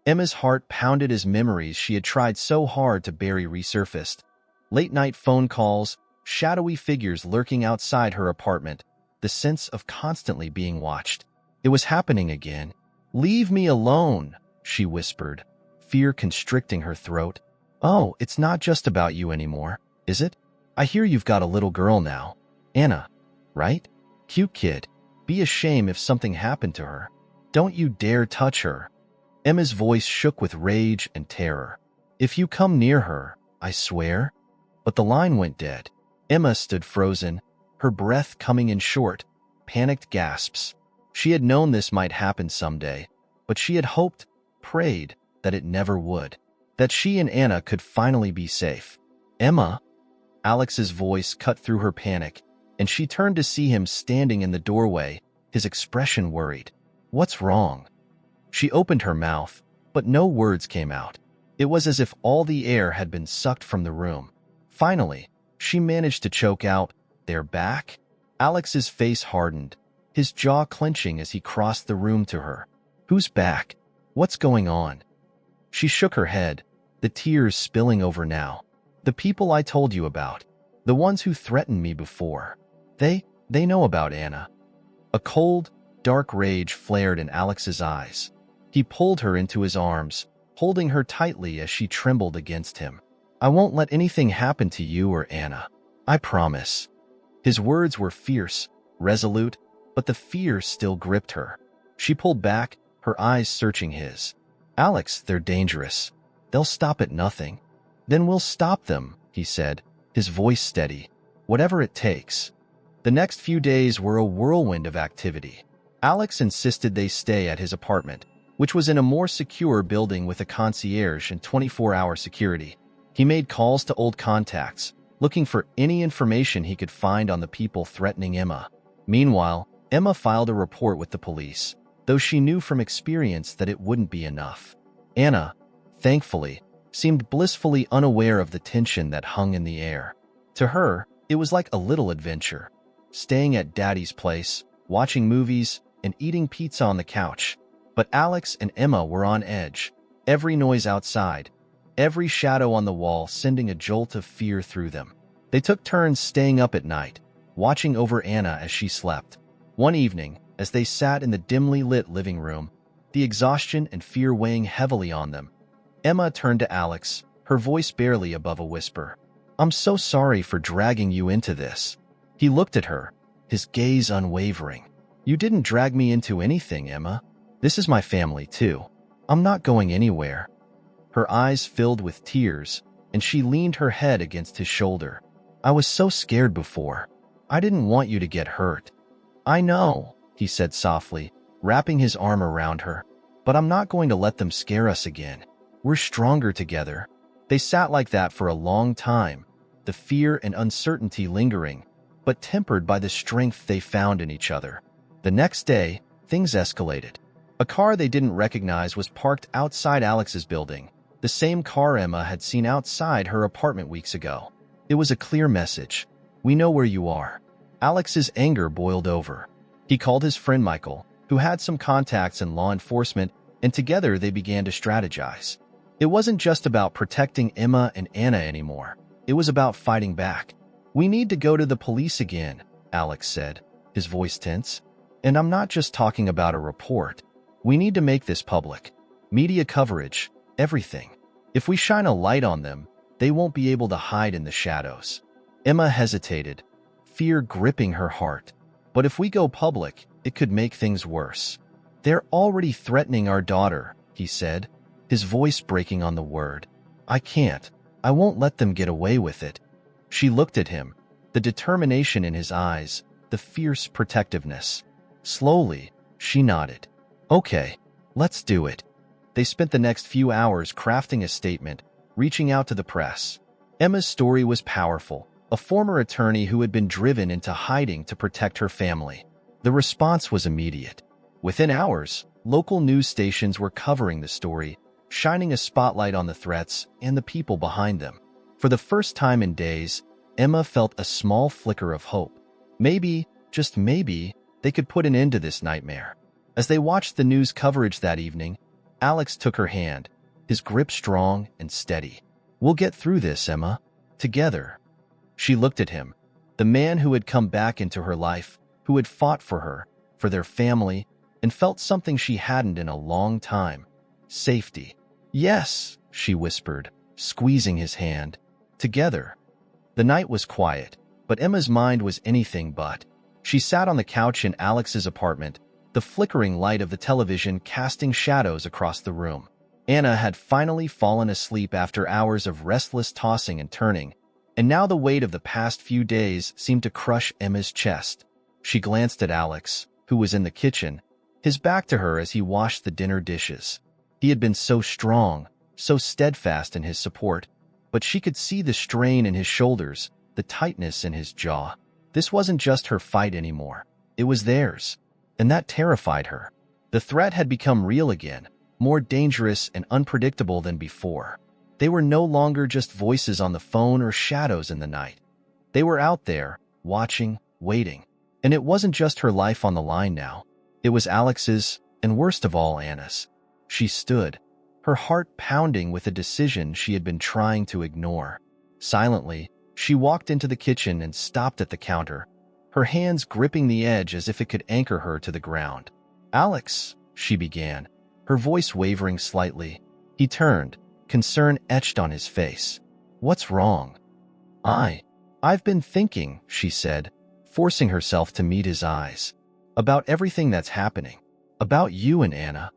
Emma's heart pounded as memories she had tried so hard to bury resurfaced. Late-night phone calls, shadowy figures lurking outside her apartment, the sense of constantly being watched. It was happening again. Leave me alone, she whispered, fear constricting her throat. Oh, it's not just about you anymore, is it? I hear you've got a little girl now. Anna, right? Cute kid. Be a shame if something happened to her. Don't you dare touch her. Emma's voice shook with rage and terror. If you come near her, I swear. But the line went dead. Emma stood frozen, her breath coming in short, panicked gasps. She had known this might happen someday, but she had hoped, prayed, that it never would. That she and Anna could finally be safe. Emma? Alex's voice cut through her panic, and she turned to see him standing in the doorway, his expression worried. What's wrong? She opened her mouth, but no words came out. It was as if all the air had been sucked from the room. Finally, she managed to choke out, "They're back?" Alex's face hardened, his jaw clenching as he crossed the room to her. Who's back? What's going on? She shook her head, the tears spilling over now. The people I told you about. The ones who threatened me before. They know about Anna. A cold, dark rage flared in Alex's eyes. He pulled her into his arms, holding her tightly as she trembled against him. I won't let anything happen to you or Anna. I promise. His words were fierce, resolute, but the fear still gripped her. She pulled back, her eyes searching his. Alex, they're dangerous. They'll stop at nothing. Then we'll stop them, he said, his voice steady. Whatever it takes. The next few days were a whirlwind of activity. Alex insisted they stay at his apartment, which was in a more secure building with a concierge and 24-hour security. He made calls to old contacts, looking for any information he could find on the people threatening Emma. Meanwhile, Emma filed a report with the police, though she knew from experience that it wouldn't be enough. Anna, thankfully, seemed blissfully unaware of the tension that hung in the air. To her, it was like a little adventure, staying at Daddy's place, watching movies, and eating pizza on the couch. But Alex and Emma were on edge, every noise outside, every shadow on the wall sending a jolt of fear through them. They took turns staying up at night, watching over Anna as she slept. One evening, as they sat in the dimly lit living room, the exhaustion and fear weighing heavily on them, Emma turned to Alex, her voice barely above a whisper. I'm so sorry for dragging you into this. He looked at her, his gaze unwavering. You didn't drag me into anything, Emma. This is my family, too. I'm not going anywhere. Her eyes filled with tears, and she leaned her head against his shoulder. I was so scared before. I didn't want you to get hurt. I know, he said softly, wrapping his arm around her. But I'm not going to let them scare us again. We're stronger together. They sat like that for a long time, the fear and uncertainty lingering, but tempered by the strength they found in each other. The next day, things escalated. A car they didn't recognize was parked outside Alex's building, the same car Emma had seen outside her apartment weeks ago. It was a clear message. We know where you are. Alex's anger boiled over. He called his friend Michael, who had some contacts in law enforcement, and together they began to strategize. It wasn't just about protecting Emma and Anna anymore. It was about fighting back. "We need to go to the police again," Alex said, his voice tense. "And I'm not just talking about a report. We need to make this public. Media coverage, everything. If we shine a light on them, they won't be able to hide in the shadows." Emma hesitated, fear gripping her heart. "But if we go public, it could make things worse." "They're already threatening our daughter," he said, his voice breaking on the word. "I can't. I won't let them get away with it." She looked at him, the determination in his eyes, the fierce protectiveness. Slowly, she nodded. "Okay, let's do it." They spent the next few hours crafting a statement, reaching out to the press. Emma's story was powerful, a former attorney who had been driven into hiding to protect her family. The response was immediate. Within hours, local news stations were covering the story, shining a spotlight on the threats and the people behind them. For the first time in days, Emma felt a small flicker of hope. Maybe, just maybe, they could put an end to this nightmare. As they watched the news coverage that evening, Alex took her hand, his grip strong and steady. "We'll get through this, Emma. Together." She looked at him, the man who had come back into her life, who had fought for her, for their family, and felt something she hadn't in a long time. Safety. "Yes," she whispered, squeezing his hand. "Together." The night was quiet, but Emma's mind was anything but. She sat on the couch in Alex's apartment, the flickering light of the television casting shadows across the room. Anna had finally fallen asleep after hours of restless tossing and turning, and now the weight of the past few days seemed to crush Emma's chest. She glanced at Alex, who was in the kitchen, his back to her as he washed the dinner dishes. He had been so strong, so steadfast in his support, but she could see the strain in his shoulders, the tightness in his jaw. This wasn't just her fight anymore. It was theirs, and that terrified her. The threat had become real again, more dangerous and unpredictable than before. They were no longer just voices on the phone or shadows in the night. They were out there, watching, waiting. And it wasn't just her life on the line now. It was Alex's, and worst of all, Anna's. She stood, her heart pounding with a decision she had been trying to ignore. Silently, she walked into the kitchen and stopped at the counter, her hands gripping the edge as if it could anchor her to the ground. "Alex," she began, her voice wavering slightly. He turned, concern etched on his face. "What's wrong?" I've been thinking," she said, forcing herself to meet his eyes. "About everything that's happening. About you and Anna."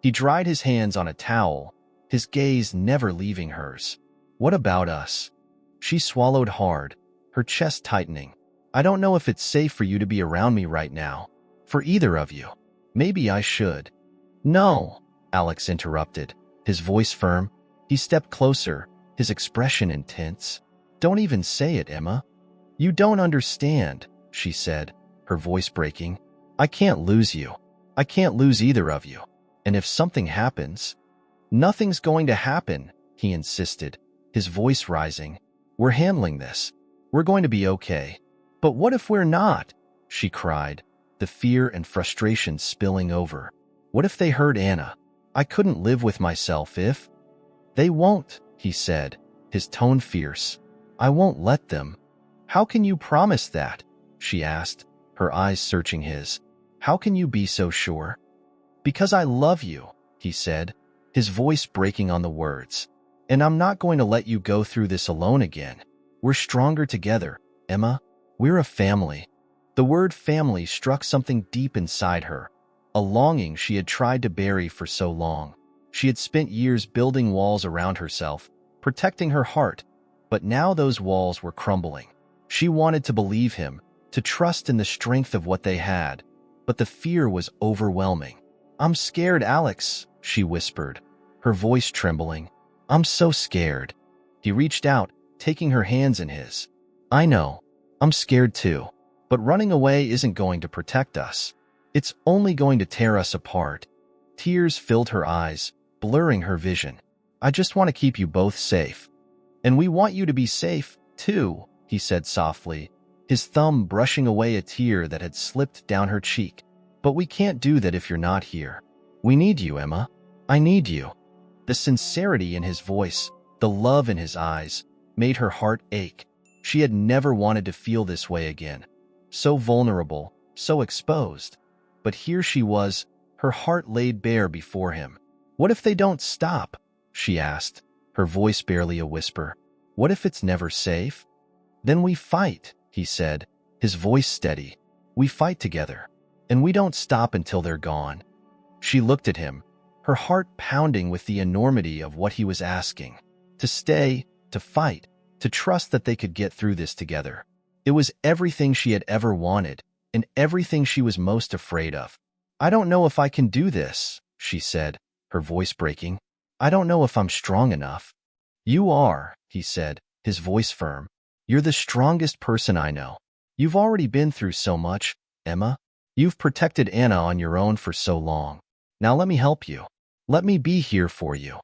He dried his hands on a towel, his gaze never leaving hers. "What about us?" She swallowed hard, her chest tightening. "I don't know if it's safe for you to be around me right now. For either of you. Maybe I should." "No," Alex interrupted, his voice firm. He stepped closer, his expression intense. "Don't even say it, Emma. You don't understand," she said, her voice breaking. "I can't lose you. I can't lose either of you. And if something happens—" "Nothing's going to happen," he insisted, his voice rising. "We're handling this. We're going to be okay." "But what if we're not?" she cried, the fear and frustration spilling over. "What if they hurt Anna? I couldn't live with myself if—" "They won't," he said, his tone fierce. "I won't let them." "How can you promise that?" she asked, her eyes searching his. "How can you be so sure?" "Because I love you," he said, his voice breaking on the words. "And I'm not going to let you go through this alone again. We're stronger together, Emma. We're a family." The word family struck something deep inside her, a longing she had tried to bury for so long. She had spent years building walls around herself, protecting her heart, but now those walls were crumbling. She wanted to believe him, to trust in the strength of what they had, but the fear was overwhelming. "I'm scared, Alex," she whispered, her voice trembling. "I'm so scared." He reached out, taking her hands in his. "I know. I'm scared too. But running away isn't going to protect us. It's only going to tear us apart." Tears filled her eyes, blurring her vision. "I just want to keep you both safe." "And we want you to be safe, too," he said softly, his thumb brushing away a tear that had slipped down her cheek. "But we can't do that if you're not here. We need you, Emma. I need you." The sincerity in his voice, the love in his eyes, made her heart ache. She had never wanted to feel this way again. So vulnerable, so exposed. But here she was, her heart laid bare before him. "What if they don't stop?" she asked, her voice barely a whisper. "What if it's never safe?" "Then we fight," he said, his voice steady. "We fight together, and we don't stop until they're gone." She looked at him, her heart pounding with the enormity of what he was asking. To stay, to fight, to trust that they could get through this together. It was everything she had ever wanted, and everything she was most afraid of. "I don't know if I can do this," she said, her voice breaking. "I don't know if I'm strong enough." "You are," he said, his voice firm. "You're the strongest person I know. You've already been through so much, Emma. You've protected Anna on your own for so long. Now let me help you. Let me be here for you."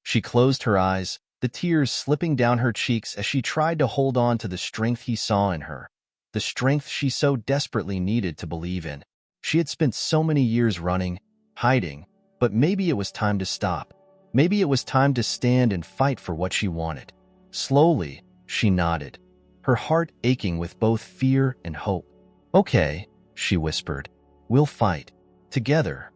She closed her eyes, the tears slipping down her cheeks as she tried to hold on to the strength he saw in her, the strength she so desperately needed to believe in. She had spent so many years running, hiding, but maybe it was time to stop. Maybe it was time to stand and fight for what she wanted. Slowly, she nodded, her heart aching with both fear and hope. "Okay," she whispered. "We'll fight. Together."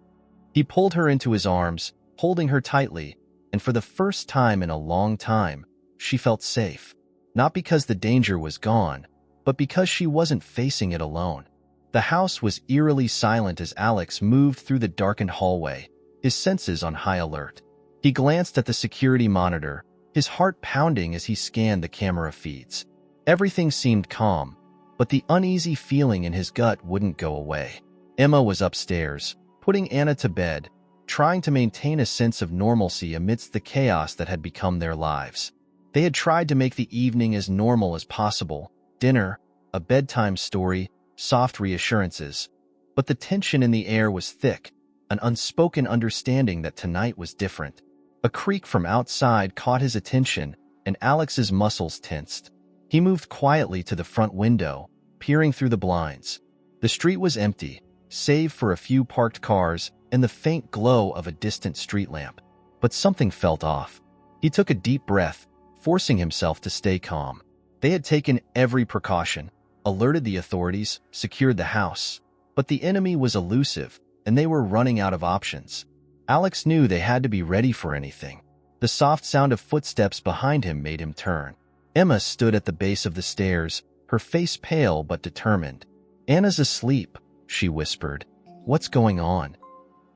He pulled her into his arms, holding her tightly, and for the first time in a long time, she felt safe. Not because the danger was gone, but because she wasn't facing it alone. The house was eerily silent as Alex moved through the darkened hallway, his senses on high alert. He glanced at the security monitor, his heart pounding as he scanned the camera feeds. Everything seemed calm, but the uneasy feeling in his gut wouldn't go away. Emma was upstairs, putting Anna to bed, trying to maintain a sense of normalcy amidst the chaos that had become their lives. They had tried to make the evening as normal as possible, dinner, a bedtime story, soft reassurances. But the tension in the air was thick, an unspoken understanding that tonight was different. A creak from outside caught his attention, and Alex's muscles tensed. He moved quietly to the front window, peering through the blinds. The street was empty, save for a few parked cars and the faint glow of a distant street lamp. But something felt off. He took a deep breath, forcing himself to stay calm. They had taken every precaution, alerted the authorities, secured the house. But the enemy was elusive, and they were running out of options. Alex knew they had to be ready for anything. The soft sound of footsteps behind him made him turn. Emma stood at the base of the stairs, her face pale but determined. "Anna's asleep," she whispered. "What's going on?"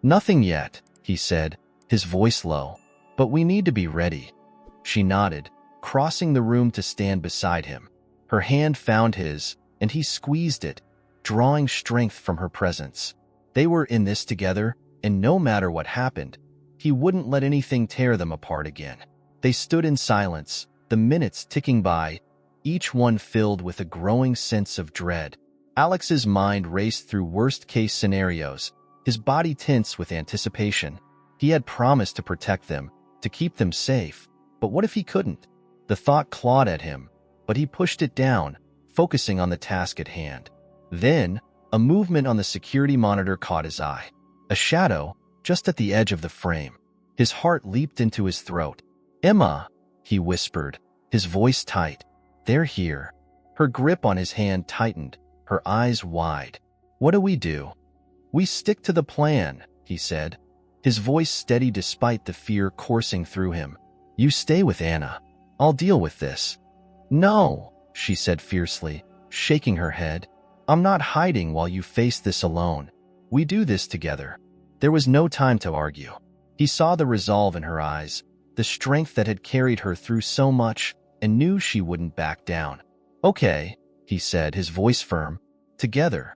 "Nothing yet," he said, his voice low. "But we need to be ready." She nodded, crossing the room to stand beside him. Her hand found his, and he squeezed it, drawing strength from her presence. They were in this together, and no matter what happened, he wouldn't let anything tear them apart again. They stood in silence, the minutes ticking by, each one filled with a growing sense of dread. Alex's mind raced through worst-case scenarios, his body tense with anticipation. He had promised to protect them, to keep them safe. But what if he couldn't? The thought clawed at him, but he pushed it down, focusing on the task at hand. Then, a movement on the security monitor caught his eye. A shadow, just at the edge of the frame. His heart leaped into his throat. "Emma," he whispered, his voice tight. "They're here." Her grip on his hand tightened, her eyes wide. "What do we do?" "We stick to the plan," he said, his voice steady despite the fear coursing through him. "You stay with Anna. I'll deal with this." "No," she said fiercely, shaking her head. "I'm not hiding while you face this alone. We do this together." There was no time to argue. He saw the resolve in her eyes, the strength that had carried her through so much, and knew she wouldn't back down. "Okay," he said, his voice firm. "Together."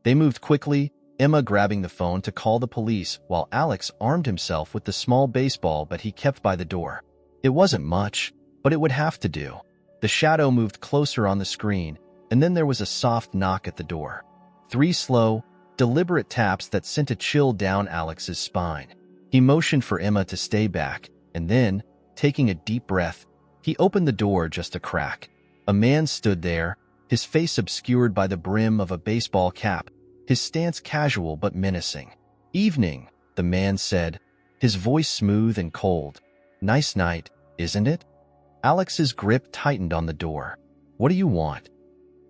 They moved quickly, Emma grabbing the phone to call the police while Alex armed himself with the small baseball bat he kept by the door. It wasn't much, but it would have to do. The shadow moved closer on the screen, and then there was a soft knock at the door. 3 slow, deliberate taps that sent a chill down Alex's spine. He motioned for Emma to stay back, and then, taking a deep breath, he opened the door just a crack. A man stood there, his face obscured by the brim of a baseball cap, his stance casual but menacing. "Evening," the man said, his voice smooth and cold. "Nice night, isn't it?" Alex's grip tightened on the door. What do you want?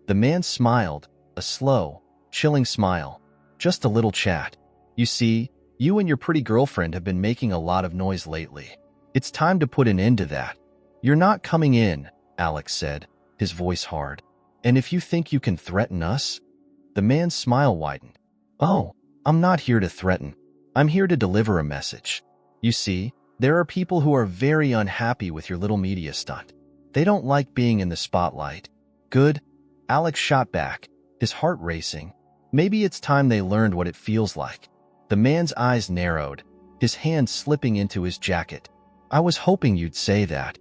The man smiled, a slow, chilling smile. Just a little chat. You see, you and your pretty girlfriend have been making a lot of noise lately. It's time to put an end to that. You're not coming in, Alex said, his voice hard. And if you think you can threaten us? The man's smile widened. Oh, I'm not here to threaten. I'm here to deliver a message. You see, there are people who are very unhappy with your little media stunt. They don't like being in the spotlight. Good? Alex shot back, his heart racing. Maybe it's time they learned what it feels like. The man's eyes narrowed, his hand slipping into his jacket. I was hoping you'd say that.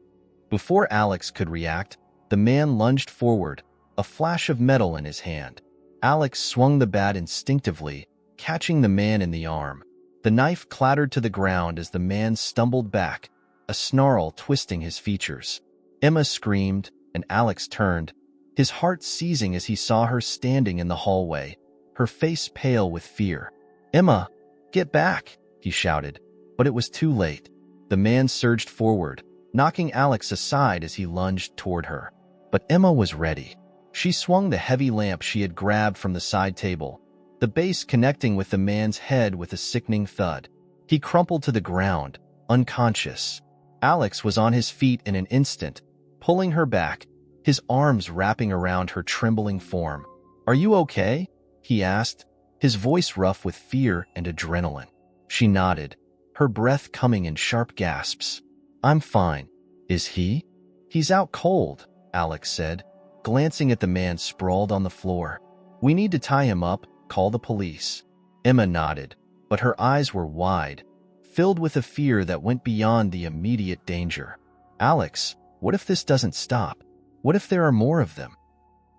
Before Alex could react, the man lunged forward, a flash of metal in his hand. Alex swung the bat instinctively, catching the man in the arm. The knife clattered to the ground as the man stumbled back, a snarl twisting his features. Emma screamed, and Alex turned, his heart seizing as he saw her standing in the hallway, her face pale with fear. Emma, get back, he shouted, but it was too late. The man surged forward, knocking Alex aside as he lunged toward her. But Emma was ready. She swung the heavy lamp she had grabbed from the side table, the base connecting with the man's head with a sickening thud. He crumpled to the ground, unconscious. Alex was on his feet in an instant, pulling her back, his arms wrapping around her trembling form. Are you okay? He asked, his voice rough with fear and adrenaline. She nodded, her breath coming in sharp gasps. I'm fine. Is he? He's out cold, Alex said, glancing at the man sprawled on the floor. We need to tie him up, call the police. Emma nodded, but her eyes were wide, filled with a fear that went beyond the immediate danger. Alex, what if this doesn't stop? What if there are more of them?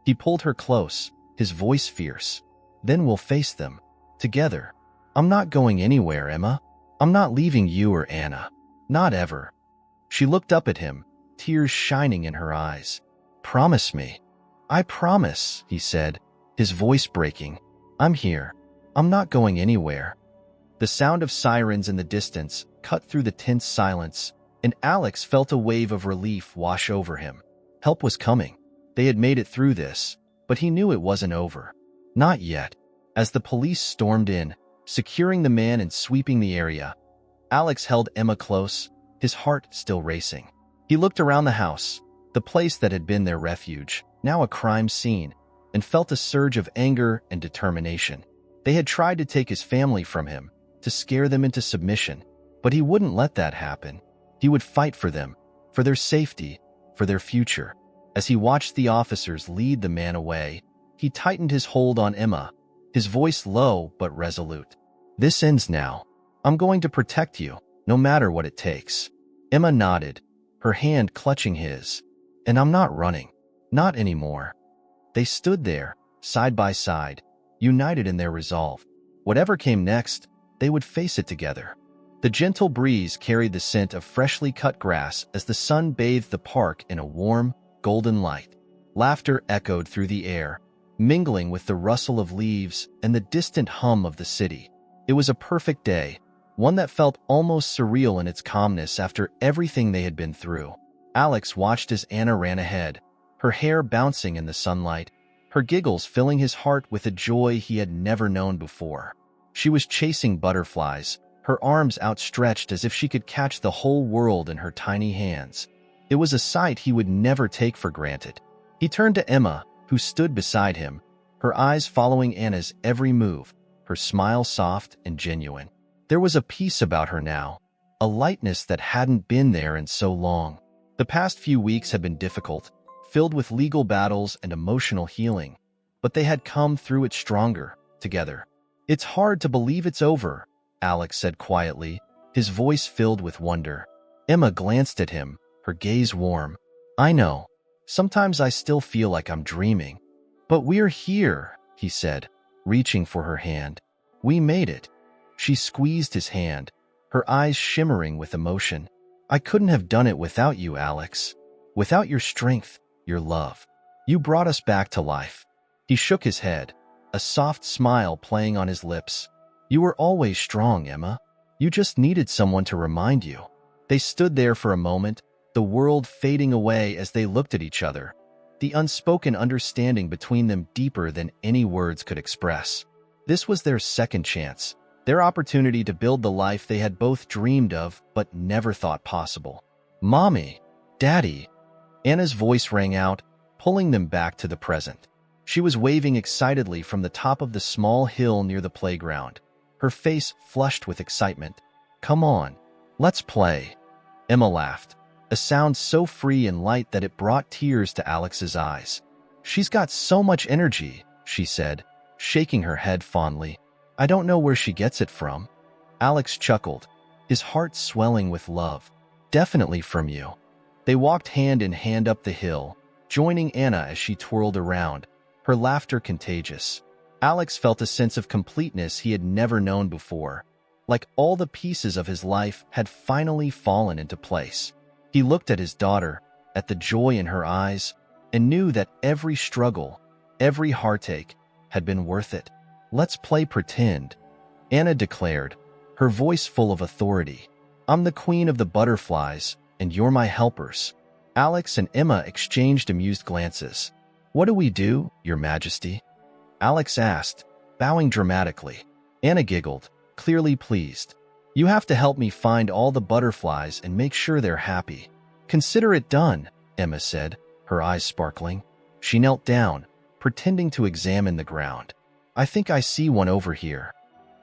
He pulled her close, his voice fierce. Then we'll face them. Together. I'm not going anywhere, Emma. I'm not leaving you or Anna. Not ever. She looked up at him, tears shining in her eyes. Promise me. I promise, he said, his voice breaking. I'm here. I'm not going anywhere. The sound of sirens in the distance cut through the tense silence, and Alex felt a wave of relief wash over him. Help was coming. They had made it through this, but he knew it wasn't over. Not yet. As the police stormed in, securing the man and sweeping the area, Alex held Emma close, his heart still racing. He looked around the house, the place that had been their refuge, now a crime scene, and felt a surge of anger and determination. They had tried to take his family from him, to scare them into submission, but he wouldn't let that happen. He would fight for them, for their safety, for their future. As he watched the officers lead the man away, he tightened his hold on Emma, his voice low but resolute. This ends now. I'm going to protect you, no matter what it takes. Emma nodded, her hand clutching his. And I'm not running. Not anymore. They stood there, side by side, united in their resolve. Whatever came next, they would face it together. The gentle breeze carried the scent of freshly cut grass as the sun bathed the park in a warm, golden light. Laughter echoed through the air, mingling with the rustle of leaves and the distant hum of the city. It was a perfect day, one that felt almost surreal in its calmness after everything they had been through. Alex watched as Anna ran ahead, her hair bouncing in the sunlight, her giggles filling his heart with a joy he had never known before. She was chasing butterflies, her arms outstretched as if she could catch the whole world in her tiny hands. It was a sight he would never take for granted. He turned to Emma, who stood beside him, her eyes following Anna's every move, her smile soft and genuine. There was a peace about her now, a lightness that hadn't been there in so long. The past few weeks had been difficult, filled with legal battles and emotional healing, but they had come through it stronger, together. It's hard to believe it's over, Alex said quietly, his voice filled with wonder. Emma glanced at him, her gaze warm. I know. Sometimes I still feel like I'm dreaming. But we're here, he said, reaching for her hand. We made it. She squeezed his hand, her eyes shimmering with emotion. I couldn't have done it without you, Alex. Without your strength, your love. You brought us back to life. He shook his head, a soft smile playing on his lips. You were always strong, Emma. You just needed someone to remind you. They stood there for a moment, the world fading away as they looked at each other, the unspoken understanding between them deeper than any words could express. This was their second chance, their opportunity to build the life they had both dreamed of but never thought possible. "Mommy, Daddy," Anna's voice rang out, pulling them back to the present. She was waving excitedly from the top of the small hill near the playground, her face flushed with excitement. "Come on, let's play." Emma laughed, a sound so free and light that it brought tears to Alex's eyes. "She's got so much energy," she said, shaking her head fondly. "I don't know where she gets it from." Alex chuckled, his heart swelling with love. "Definitely from you." They walked hand in hand up the hill, joining Anna as she twirled around, her laughter contagious. Alex felt a sense of completeness he had never known before, like all the pieces of his life had finally fallen into place. He looked at his daughter, at the joy in her eyes, and knew that every struggle, every heartache, had been worth it. "Let's play pretend," Anna declared, her voice full of authority. "I'm the queen of the butterflies, and you're my helpers." Alex and Emma exchanged amused glances. "What do we do, Your Majesty?" Alex asked, bowing dramatically. Anna giggled, clearly pleased. "You have to help me find all the butterflies and make sure they're happy." "Consider it done," Emma said, her eyes sparkling. She knelt down, pretending to examine the ground. "I think I see one over here."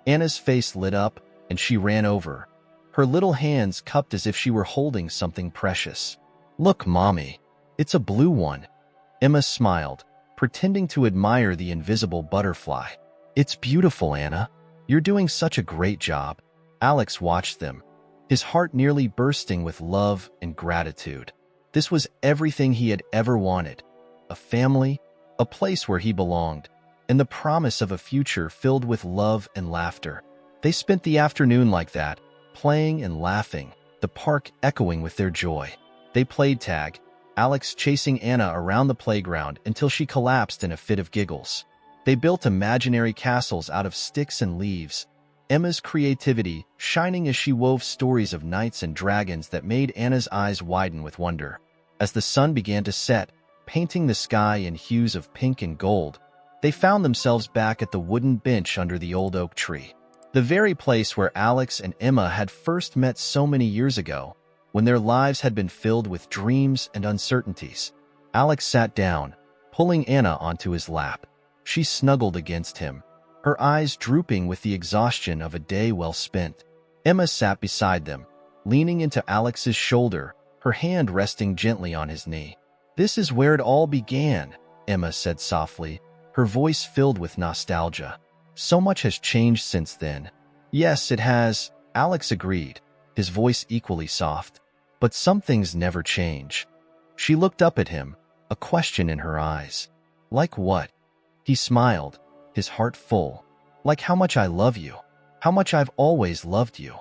Anna's face lit up, and she ran over, her little hands cupped as if she were holding something precious. "Look, Mommy, it's a blue one." Emma smiled, pretending to admire the invisible butterfly. "It's beautiful, Anna. You're doing such a great job." Alex watched them, his heart nearly bursting with love and gratitude. This was everything he had ever wanted: a family, a place where he belonged, and the promise of a future filled with love and laughter. They spent the afternoon like that, playing and laughing, the park echoing with their joy. They played tag, Alex chasing Anna around the playground until she collapsed in a fit of giggles. They built imaginary castles out of sticks and leaves, Emma's creativity shining as she wove stories of knights and dragons that made Anna's eyes widen with wonder. As the sun began to set, painting the sky in hues of pink and gold, they found themselves back at the wooden bench under the old oak tree. The very place where Alex and Emma had first met so many years ago, when their lives had been filled with dreams and uncertainties. Alex sat down, pulling Anna onto his lap. She snuggled against him, her eyes drooping with the exhaustion of a day well spent. Emma sat beside them, leaning into Alex's shoulder, her hand resting gently on his knee. "This is where it all began," Emma said softly, her voice filled with nostalgia. "So much has changed since then." "Yes, it has," Alex agreed, his voice equally soft. "But some things never change." She looked up at him, a question in her eyes. "Like what?" He smiled, his heart full. "Like how much I love you, how much I've always loved you."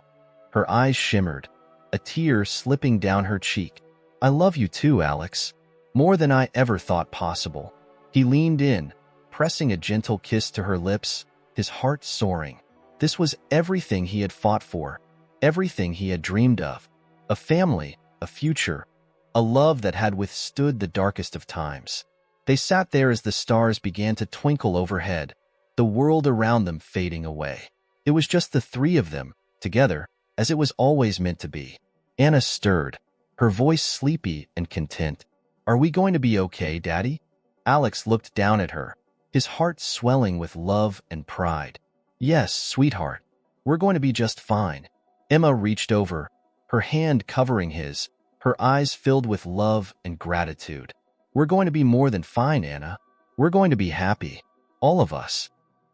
Her eyes shimmered, a tear slipping down her cheek. "I love you too, Alex, more than I ever thought possible." He leaned in, pressing a gentle kiss to her lips, his heart soaring. This was everything he had fought for, everything he had dreamed of. A family, a future, a love that had withstood the darkest of times. They sat there as the stars began to twinkle overhead, the world around them fading away. It was just the three of them, together, as it was always meant to be. Anna stirred, her voice sleepy and content. "Are we going to be okay, Daddy?" Alex looked down at her, his heart swelling with love and pride. "Yes, sweetheart. We're going to be just fine." Emma reached over, her hand covering his, her eyes filled with love and gratitude. "We're going to be more than fine, Anna. We're going to be happy. All of us."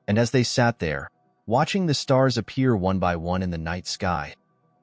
And as they sat there, watching the stars appear one by one in the night sky,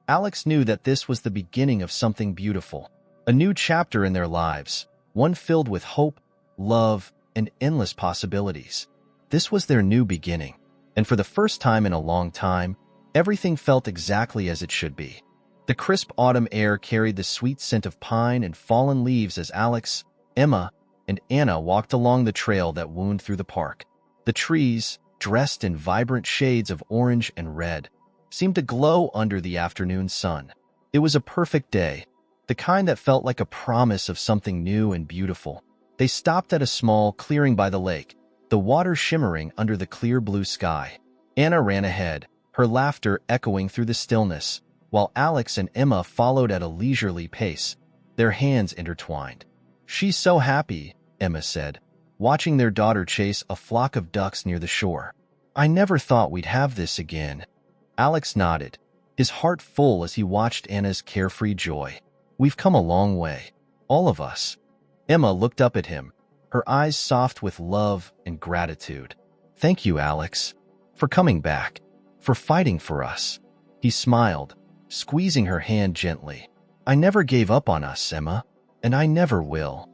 Alex knew that this was the beginning of something beautiful, a new chapter in their lives, one filled with hope, love, and endless possibilities. This was their new beginning, and for the first time in a long time, everything felt exactly as it should be. The crisp autumn air carried the sweet scent of pine and fallen leaves as Alex, Emma, and Anna walked along the trail that wound through the park. The trees, dressed in vibrant shades of orange and red, seemed to glow under the afternoon sun. It was a perfect day, the kind that felt like a promise of something new and beautiful. They stopped at a small clearing by the lake, the water shimmering under the clear blue sky. Anna ran ahead, her laughter echoing through the stillness, while Alex and Emma followed at a leisurely pace, their hands intertwined. "She's so happy," Emma said, watching their daughter chase a flock of ducks near the shore. "I never thought we'd have this again." Alex nodded, his heart full as he watched Anna's carefree joy. "We've come a long way, all of us." Emma looked up at him, her eyes soft with love and gratitude. "Thank you, Alex, for coming back, for fighting for us." He smiled, squeezing her hand gently. "I never gave up on us, Emma, and I never will."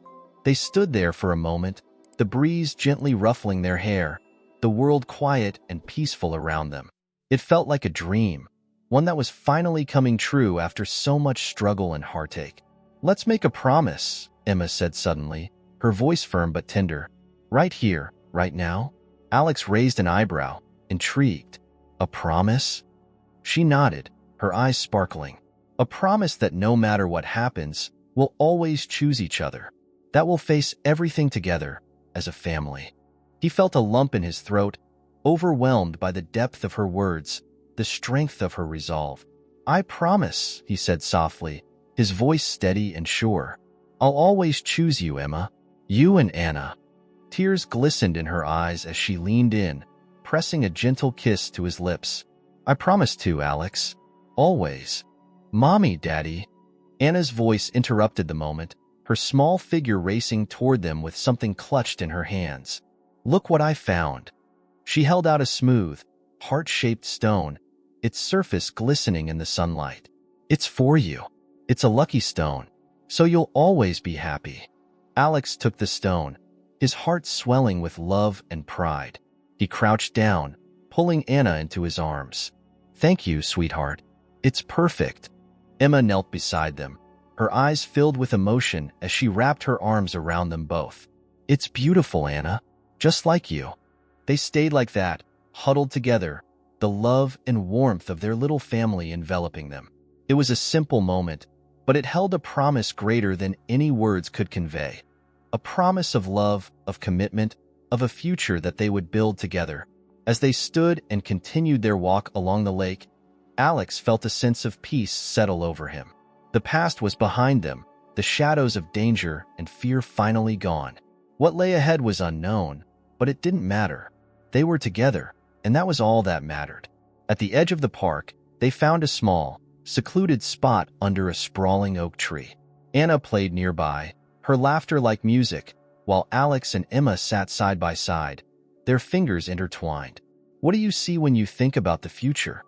They stood there for a moment, the breeze gently ruffling their hair, the world quiet and peaceful around them. It felt like a dream, one that was finally coming true after so much struggle and heartache. "Let's make a promise," Emma said suddenly, her voice firm but tender. "Right here, right now?" Alex raised an eyebrow, intrigued. "A promise?" She nodded, her eyes sparkling. "A promise that no matter what happens, we'll always choose each other, that we'll face everything together as a family." He felt a lump in his throat, overwhelmed by the depth of her words, the strength of her resolve. "I promise," he said softly, his voice steady and sure. "I'll always choose you, Emma. You and Anna." Tears glistened in her eyes as she leaned in, pressing a gentle kiss to his lips. "I promise to, Alex. Always." "Mommy, Daddy." Anna's voice interrupted the moment, her small figure racing toward them with something clutched in her hands. "Look what I found." She held out a smooth, heart-shaped stone, its surface glistening in the sunlight. "It's for you. It's a lucky stone, so you'll always be happy." Alex took the stone, his heart swelling with love and pride. He crouched down, pulling Anna into his arms. "Thank you, sweetheart. It's perfect." Emma knelt beside them, her eyes filled with emotion as she wrapped her arms around them both. "It's beautiful, Anna, just like you." They stayed like that, huddled together, the love and warmth of their little family enveloping them. It was a simple moment, but it held a promise greater than any words could convey. A promise of love, of commitment, of a future that they would build together. As they stood and continued their walk along the lake, Alex felt a sense of peace settle over him. The past was behind them, the shadows of danger and fear finally gone. What lay ahead was unknown, but it didn't matter. They were together, and that was all that mattered. At the edge of the park, they found a small, secluded spot under a sprawling oak tree. Anna played nearby, her laughter like music, while Alex and Emma sat side by side, their fingers intertwined. "What do you see when you think about the future?"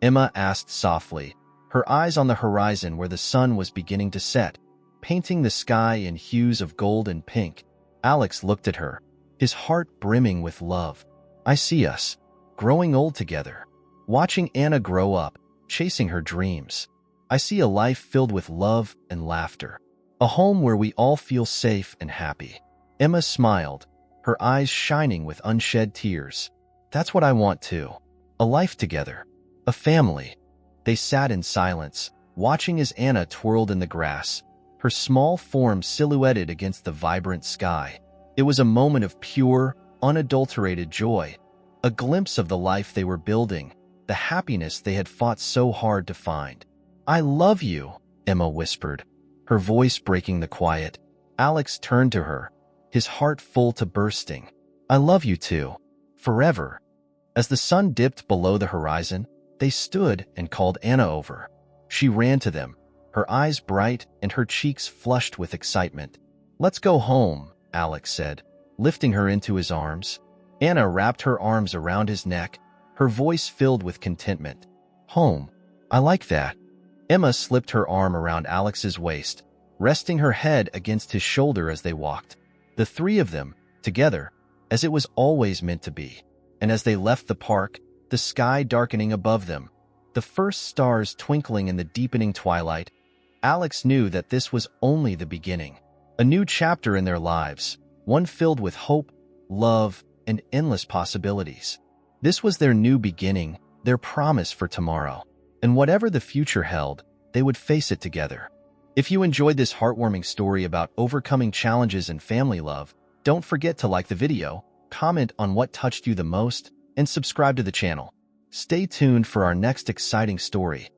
Emma asked softly, her eyes on the horizon where the sun was beginning to set, painting the sky in hues of gold and pink. Alex looked at her, his heart brimming with love. "I see us, growing old together, watching Anna grow up, chasing her dreams. I see a life filled with love and laughter, a home where we all feel safe and happy." Emma smiled, her eyes shining with unshed tears. "That's what I want too. A life together. A family." They sat in silence, watching as Anna twirled in the grass, her small form silhouetted against the vibrant sky. It was a moment of pure, unadulterated joy, a glimpse of the life they were building, the happiness they had fought so hard to find. "I love you," Emma whispered, her voice breaking the quiet. Alex turned to her, his heart full to bursting. "I love you too. Forever." As the sun dipped below the horizon, they stood and called Anna over. She ran to them, her eyes bright and her cheeks flushed with excitement. "Let's go home," Alex said, lifting her into his arms. Anna wrapped her arms around his neck, her voice filled with contentment. "Home. I like that." Emma slipped her arm around Alex's waist, resting her head against his shoulder as they walked. The three of them, together, as it was always meant to be. And as they left the park, the sky darkening above them, the first stars twinkling in the deepening twilight, Alex knew that this was only the beginning. A new chapter in their lives, one filled with hope, love, and endless possibilities. This was their new beginning, their promise for tomorrow. And whatever the future held, they would face it together. If you enjoyed this heartwarming story about overcoming challenges and family love, don't forget to like the video, comment on what touched you the most, and subscribe to the channel. Stay tuned for our next exciting story.